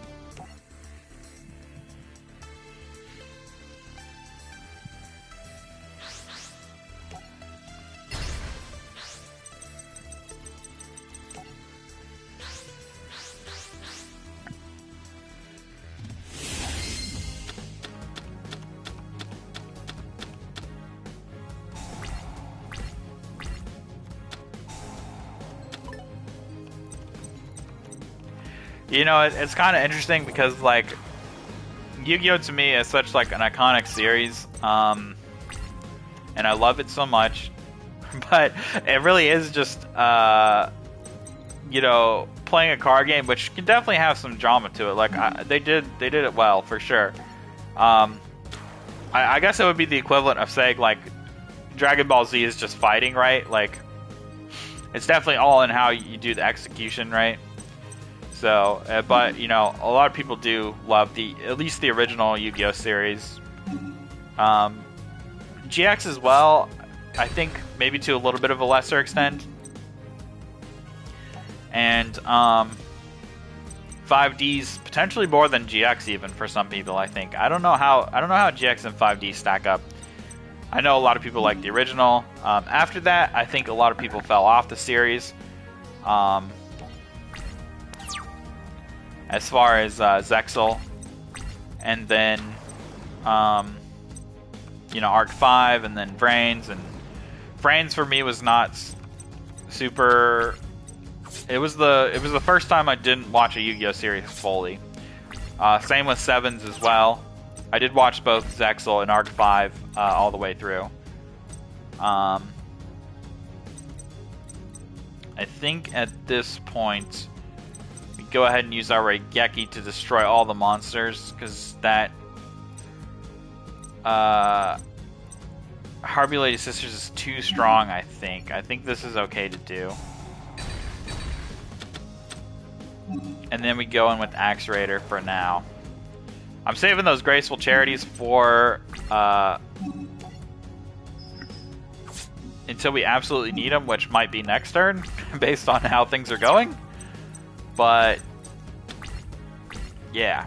You know, it's kind of interesting because, like, Yu-Gi-Oh! To me is such, like, an iconic series, and I love it so much, but it really is just, you know, playing a card game, which can definitely have some drama to it. Like, they did it well, for sure. I guess it would be the equivalent of saying, like, Dragon Ball Z is just fighting, right? Like, it's definitely all in how you do the execution, right? So, but, you know, a lot of people do love at least the original Yu-Gi-Oh! Series. GX as well, I think maybe to a little bit of a lesser extent. And 5D's potentially more than GX even for some people, I think. I don't know how GX and 5D stack up. I know a lot of people like the original. After that, I think a lot of people fell off the series. As far as Zexal, and then you know, Arc 5, and then Vrains, and Vrains for me was not super. It was the first time I didn't watch a Yu-Gi-Oh! Series fully. Same with Sevens as well. I did watch both Zexal and Arc 5 all the way through. I think at this point go ahead and use our Raigeki to destroy all the monsters, because that Harvey Lady Sisters is too strong, I think. I think this is okay to do. And then we go in with Axe Raider for now. I'm saving those Graceful Charities for until we absolutely need them, which might be next turn, based on how things are going. But yeah.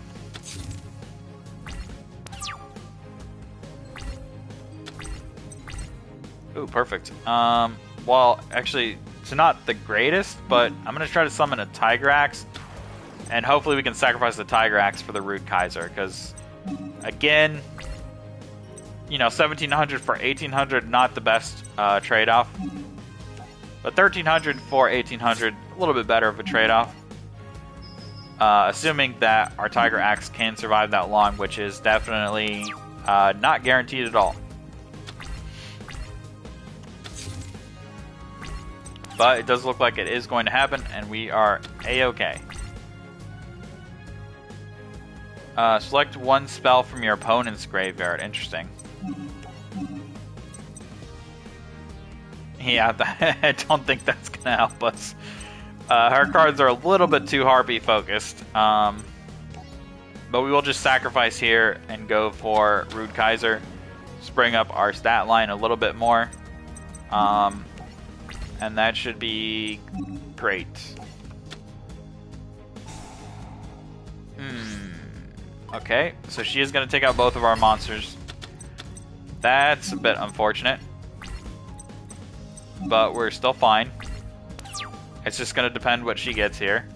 Ooh, perfect. Well, actually, it's not the greatest, but I'm gonna try to summon a Tiger Axe, and hopefully we can sacrifice the Tiger Axe for the Rude Kaiser, because again, you know, 1700 for 1800, not the best trade-off, but 1300 for 1800, a little bit better of a trade-off. Assuming that our Tiger Axe can survive that long, which is definitely not guaranteed at all. But it does look like it is going to happen, and we are A-okay. Select one spell from your opponent's graveyard. Interesting. Yeah, I don't think that's going to help us. Her cards are a little bit too Harpy focused. But we will just sacrifice here and go for Rude Kaiser. Spring up our stat line a little bit more. And that should be great. Okay, so she is going to take out both of our monsters. That's a bit unfortunate. But we're still fine. It's just going to depend what she gets here.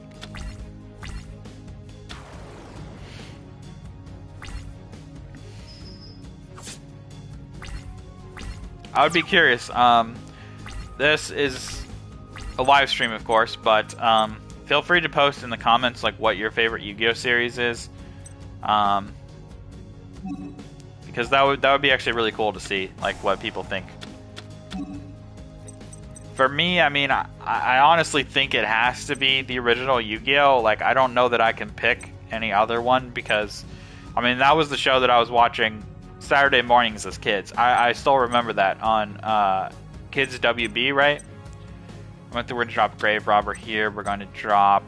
I would be curious. This is a live stream, of course, but feel free to post in the comments like what your favorite Yu-Gi-Oh series is, because that would be actually really cool to see like what people think. For me, I mean, I honestly think it has to be the original Yu-Gi-Oh. Like, I don't know that I can pick any other one because, I mean, that was the show that I was watching Saturday mornings as kids. I still remember that on Kids WB, right? We're going to drop Grave Robber here. We're going to drop...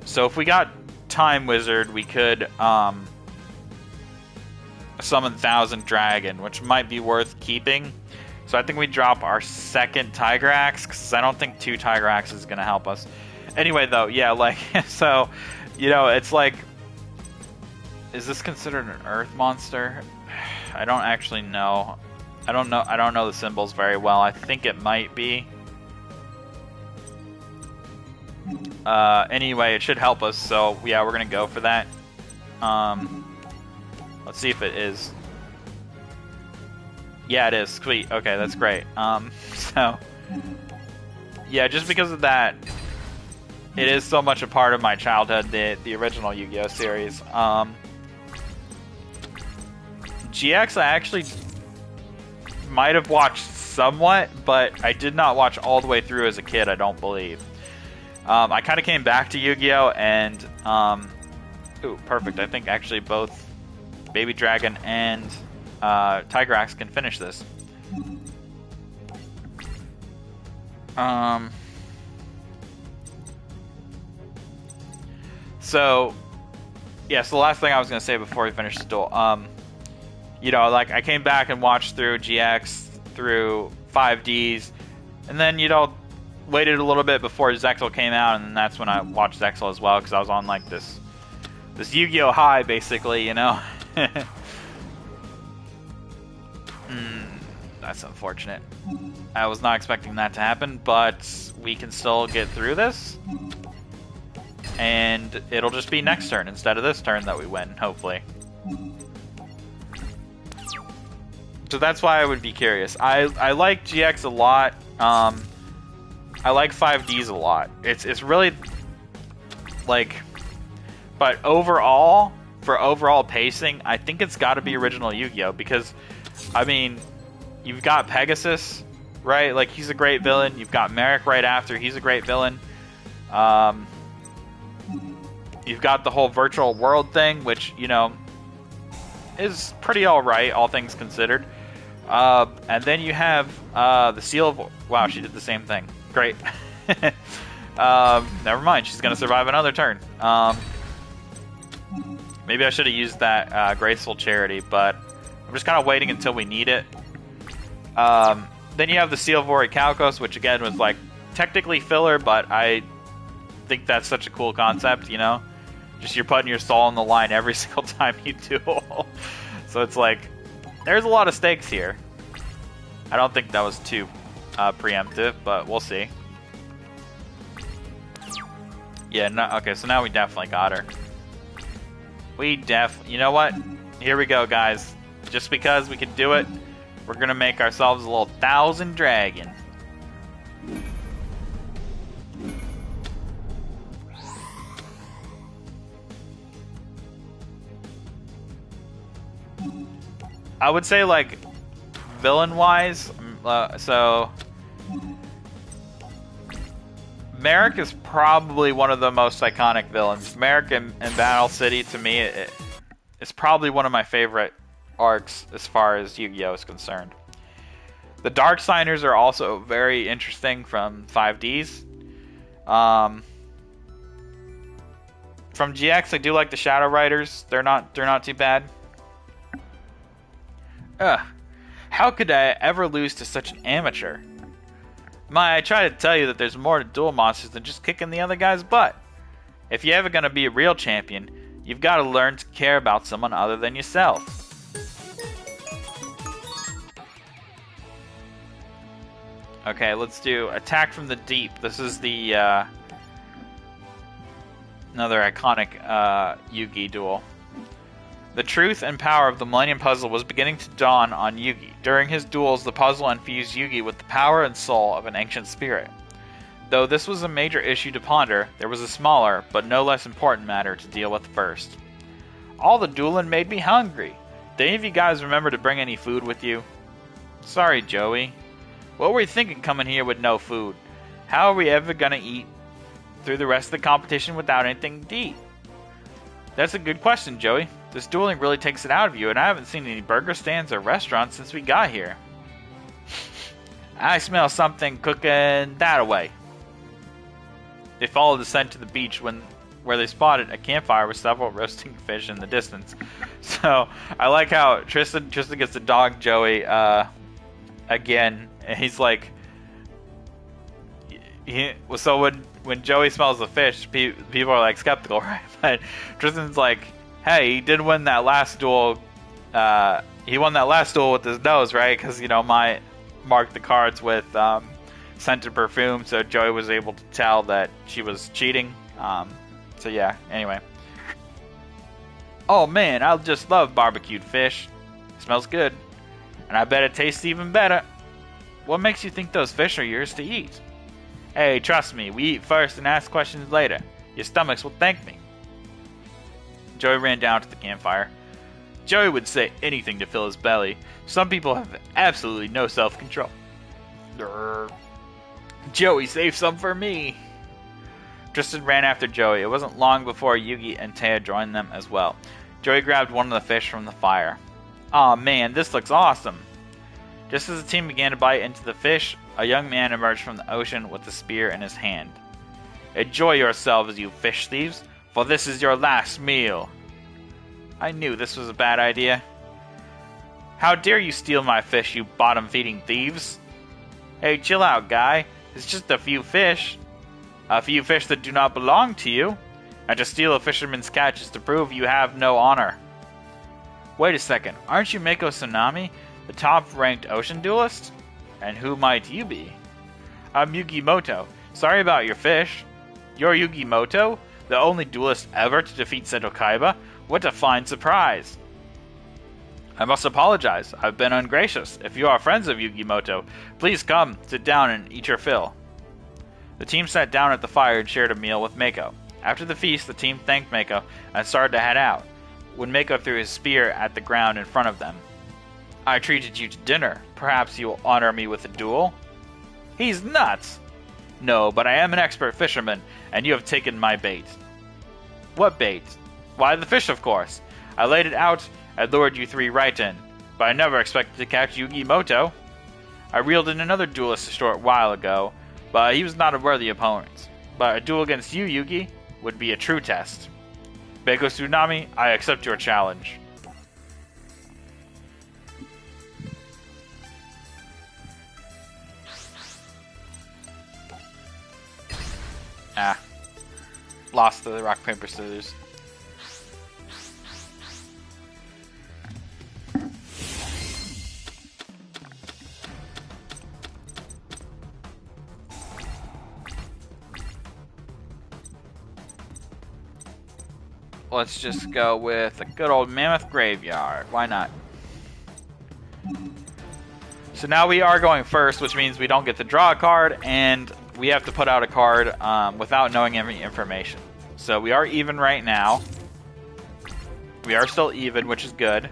So if we got Time Wizard, we could summon Thousand Dragon, which might be worth keeping. So I think we drop our second Tiger Axe, because I don't think 2 Tiger Axes is going to help us. Anyway, though, yeah, like, so, you know, it's like, is this considered an Earth monster? I don't actually know. I don't know the symbols very well. I think it might be. Anyway, it should help us, so, yeah, we're going to go for that. Let's see if it is. Yeah, it is. Sweet. Okay, that's great. So, yeah, just because of that, it is so much a part of my childhood, the original Yu-Gi-Oh! Series. GX, I actually might have watched somewhat, but I did not watch all the way through as a kid, I don't believe. I kind of came back to Yu-Gi-Oh! And, ooh, perfect. I think actually both Baby Dragon and Tiger Axe can finish this. So, yeah, so the last thing I was going to say before we finish the duel, you know, like, I came back and watched through GX, through 5Ds, and then, you know, waited a little bit before Zexal came out, and then that's when I watched Zexal as well, because I was on, like, this Yu-Gi-Oh! High, basically, you know? That's unfortunate. I was not expecting that to happen, but we can still get through this. And it'll just be next turn instead of this turn that we win, hopefully. So that's why I would be curious. I like GX a lot. I like 5Ds a lot. It's really like, but overall, for overall pacing, I think it's got to be original Yu-Gi-Oh! Because, I mean, you've got Pegasus, right? Like, he's a great villain. You've got Merrick right after. He's a great villain. You've got the whole virtual world thing, which, you know, is pretty alright, all things considered. And then you have the Seal of... Wow, she did the same thing. Great. Never mind, she's going to survive another turn. Maybe I should have used that Graceful Charity, but I'm just kind of waiting until we need it. Then you have the Seal of Orichalcos, which again was like technically filler, but I think that's such a cool concept, you know? Just you're putting your soul on the line every single time you duel. So it's like, there's a lot of stakes here. I don't think that was too preemptive, but we'll see. Yeah, no, okay, so now we definitely got her. You know what? Here we go, guys. Just because we can do it, we're gonna make ourselves a little Thousand Dragon. I would say, like, villain-wise, so... Merrick is probably one of the most iconic villains. Merrick in Battle City, to me, is probably one of my favorite arcs as far as Yu-Gi-Oh! Is concerned. The Dark Signers are also very interesting from 5Ds. From GX, I do like the Shadow Riders. They're not too bad. Ugh. How could I ever lose to such an amateur? I try to tell you that there's more to Duel Monsters than just kicking the other guy's butt. If you're ever going to be a real champion, you've got to learn to care about someone other than yourself. Okay, let's do Attack from the Deep. This is the another iconic Yugi duel. The truth and power of the Millennium Puzzle was beginning to dawn on Yugi. During his duels, the puzzle infused Yugi with the power and soul of an ancient spirit. Though this was a major issue to ponder, there was a smaller, but no less important matter to deal with first. All the dueling made me hungry. Do any of you guys remember to bring any food with you? Sorry, Joey. What were you thinking coming here with no food? How are we ever gonna eat through the rest of the competition without anything to eat? That's a good question, Joey. This dueling really takes it out of you, and I haven't seen any burger stands or restaurants since we got here. I smell something cooking that away. They followed the scent to the beach where they spotted a campfire with several roasting fish in the distance. So I like how Tristan gets to dog Joey again, and he's like, so when Joey smells the fish, people are like skeptical, right? But Tristan's like, hey, he did win that last duel. He won that last duel with his nose, right? Because my marked the cards with scented perfume, so Joey was able to tell that she was cheating. So yeah. Anyway. Oh man, I just love barbecued fish. It smells good, and I bet it tastes even better. What makes you think those fish are yours to eat? Hey, trust me, we eat first and ask questions later. Your stomachs will thank me. Joey ran down to the campfire. Joey would say anything to fill his belly. Some people have absolutely no self-control. Joey, save some for me. Tristan ran after Joey. It wasn't long before Yugi and Taya joined them as well. Joey grabbed one of the fish from the fire. Aw man, this looks awesome. Just as the team began to bite into the fish, a young man emerged from the ocean with a spear in his hand. Enjoy yourselves, you fish thieves, for this is your last meal. I knew this was a bad idea. How dare you steal my fish, you bottom-feeding thieves? Hey, chill out, guy. It's just a few fish. A few fish that do not belong to you. And to steal a fisherman's catch is to prove you have no honor. Wait a second, aren't you Mako Tsunami, the top-ranked ocean duelist? And who might you be? I'm Yugi Moto. Sorry about your fish. You're Yugi Moto, the only duelist ever to defeat Seto Kaiba? What a fine surprise. I must apologize. I've been ungracious. If you are friends of Yugi Moto, please come, sit down, and eat your fill. The team sat down at the fire and shared a meal with Mako. After the feast, the team thanked Mako and started to head out, when Mako threw his spear at the ground in front of them. I treated you to dinner. Perhaps you will honor me with a duel? He's nuts! No, but I am an expert fisherman, and you have taken my bait. What bait? Why, the fish, of course. I laid it out and lured you three right in, but I never expected to catch Yugi Moto. I reeled in another duelist a short while ago, but he was not a worthy opponent. But a duel against you, Yugi, would be a true test. Mako Tsunami, I accept your challenge. Lost to the rock, paper, scissors. Let's just go with a good old Mammoth Graveyard. Why not? So now we are going first, which means we don't get to draw a card, and we have to put out a card without knowing any information. So we are even right now. We are still even, which is good.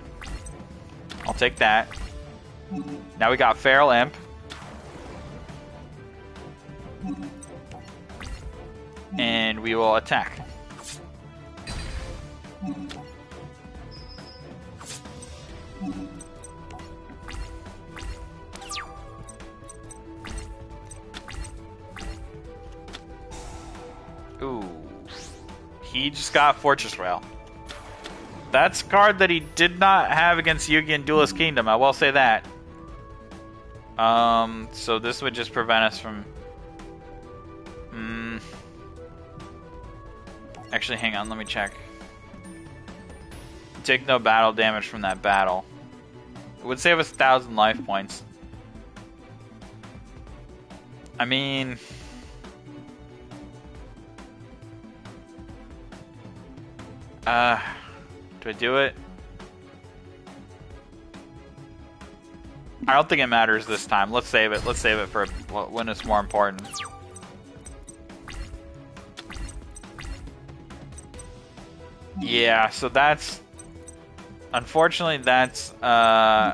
I'll take that. Now we got Feral Imp. And we will attack. Ooh. He just got Fortress Rail. That's a card that he did not have against Yugi in Duelist Kingdom, I will say that. So this would just prevent us from... Actually, hang on, let me check. Take no battle damage from that battle. It would save us 1,000 life points. I mean... do I do it? I don't think it matters this time. Let's save it. Let's save it for when it's more important. Yeah, so that's... Unfortunately, that's... Oh.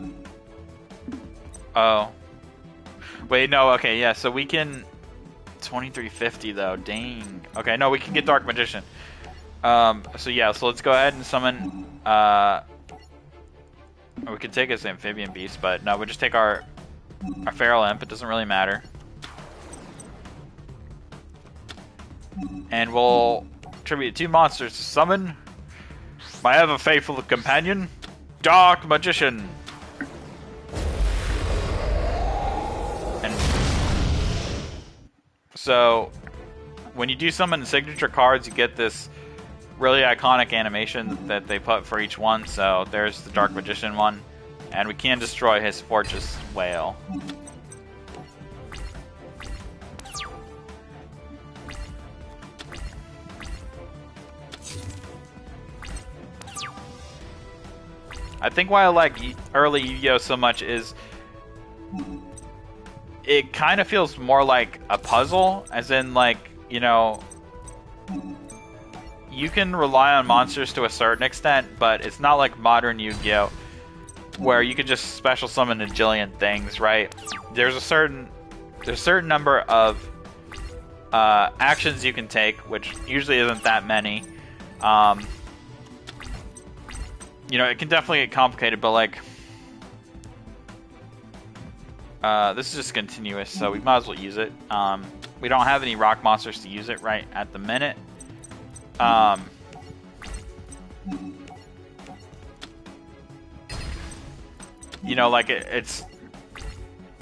Wait, no, okay, yeah, so we can... 2350, though. Dang. Okay, no, we can get Dark Magician. So yeah, so let's go ahead and summon... We could take his Amphibian Beast, but no, we just take our Feral Imp. It doesn't really matter. And we'll attribute 2 monsters to summon my ever-faithful companion, Dark Magician. And so, when you do summon signature cards, you get this really iconic animation that they put for each one. So there's the Dark Magician one, and we can destroy his Fortress Whale. I think why I like early Yu-Gi-Oh so much is it kind of feels more like a puzzle, as in, like, you know, you can rely on monsters to a certain extent, but it's not like modern Yu-Gi-Oh! Where you could just special summon a jillion things, right? There's a certain number of actions you can take, which usually isn't that many. You know, it can definitely get complicated, but like... this is just continuous, so we might as well use it. We don't have any rock monsters to use it right at the minute. You know, like it's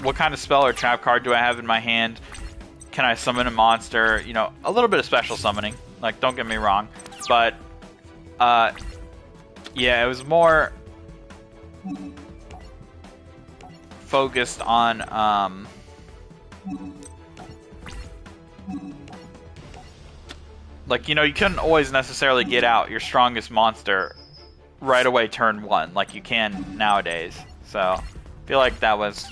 what kind of spell or trap card do I have in my hand? Can I summon a monster? You know, a little bit of special summoning. Like, don't get me wrong, but yeah, it was more focused on like, you know, you couldn't always necessarily get out your strongest monster right away turn 1 like you can nowadays. So I feel like that was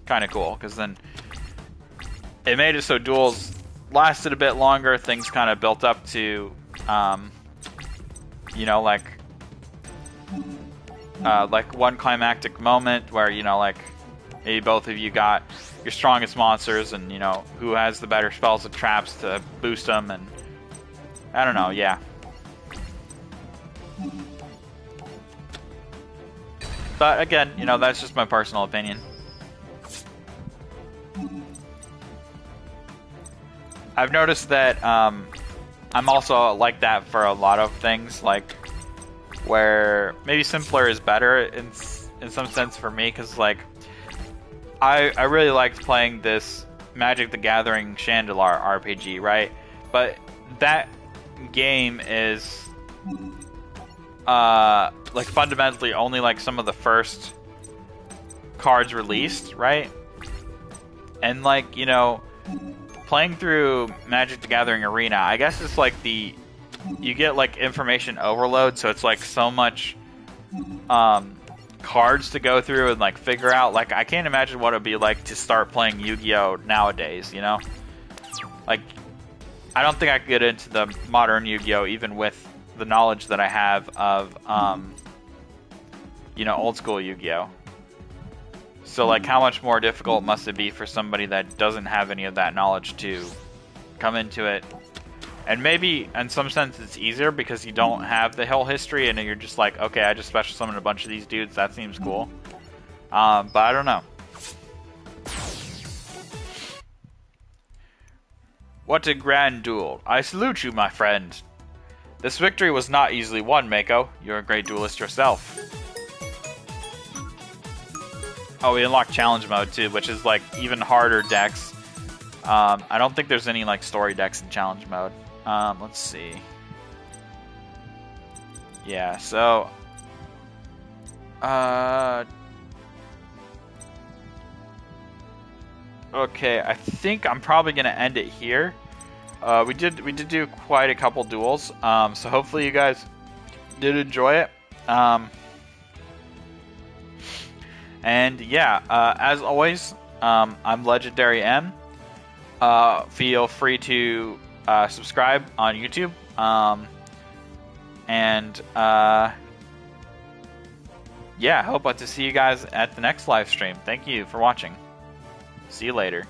kind of cool, because then it made it so duels lasted a bit longer. Things kind of built up to you know, like one climactic moment where, you know, like maybe both of you got your strongest monsters, and, you know, who has the better spells and traps to boost them, and I don't know, yeah. But again, you know, that's just my personal opinion. I've noticed that I'm also like that for a lot of things, like where maybe simpler is better in some sense for me, because like I really liked playing this Magic the Gathering Chandelar RPG, right? But that game is like fundamentally only like some of the first cards released, right? And like, you know, playing through Magic the Gathering Arena, I guess it's like you get like information overload, so it's like so much cards to go through and like figure out. Like, I can't imagine what it would be like to start playing Yu-Gi-Oh nowadays, you know? Like, I don't think I could get into the modern Yu-Gi-Oh even with the knowledge that I have of you know, old school Yu-Gi-Oh. So like, how much more difficult must it be for somebody that doesn't have any of that knowledge to come into it? And maybe in some sense it's easier because you don't have the whole history, and you're just like, okay, I just special summoned a bunch of these dudes, that seems cool. But I don't know. What a grand duel. I salute you, my friend. This victory was not easily won, Mako. You're a great duelist yourself. Oh, we unlocked challenge mode too, which is like even harder decks. I don't think there's any like story decks in challenge mode. Let's see. Yeah, so okay, I think I'm probably gonna end it here. We did do quite a couple duels, so hopefully you guys did enjoy it. And yeah, as always, I'm Legendary M. Feel free to subscribe on YouTube. And yeah, hope to see you guys at the next live stream. Thank you for watching. See you later.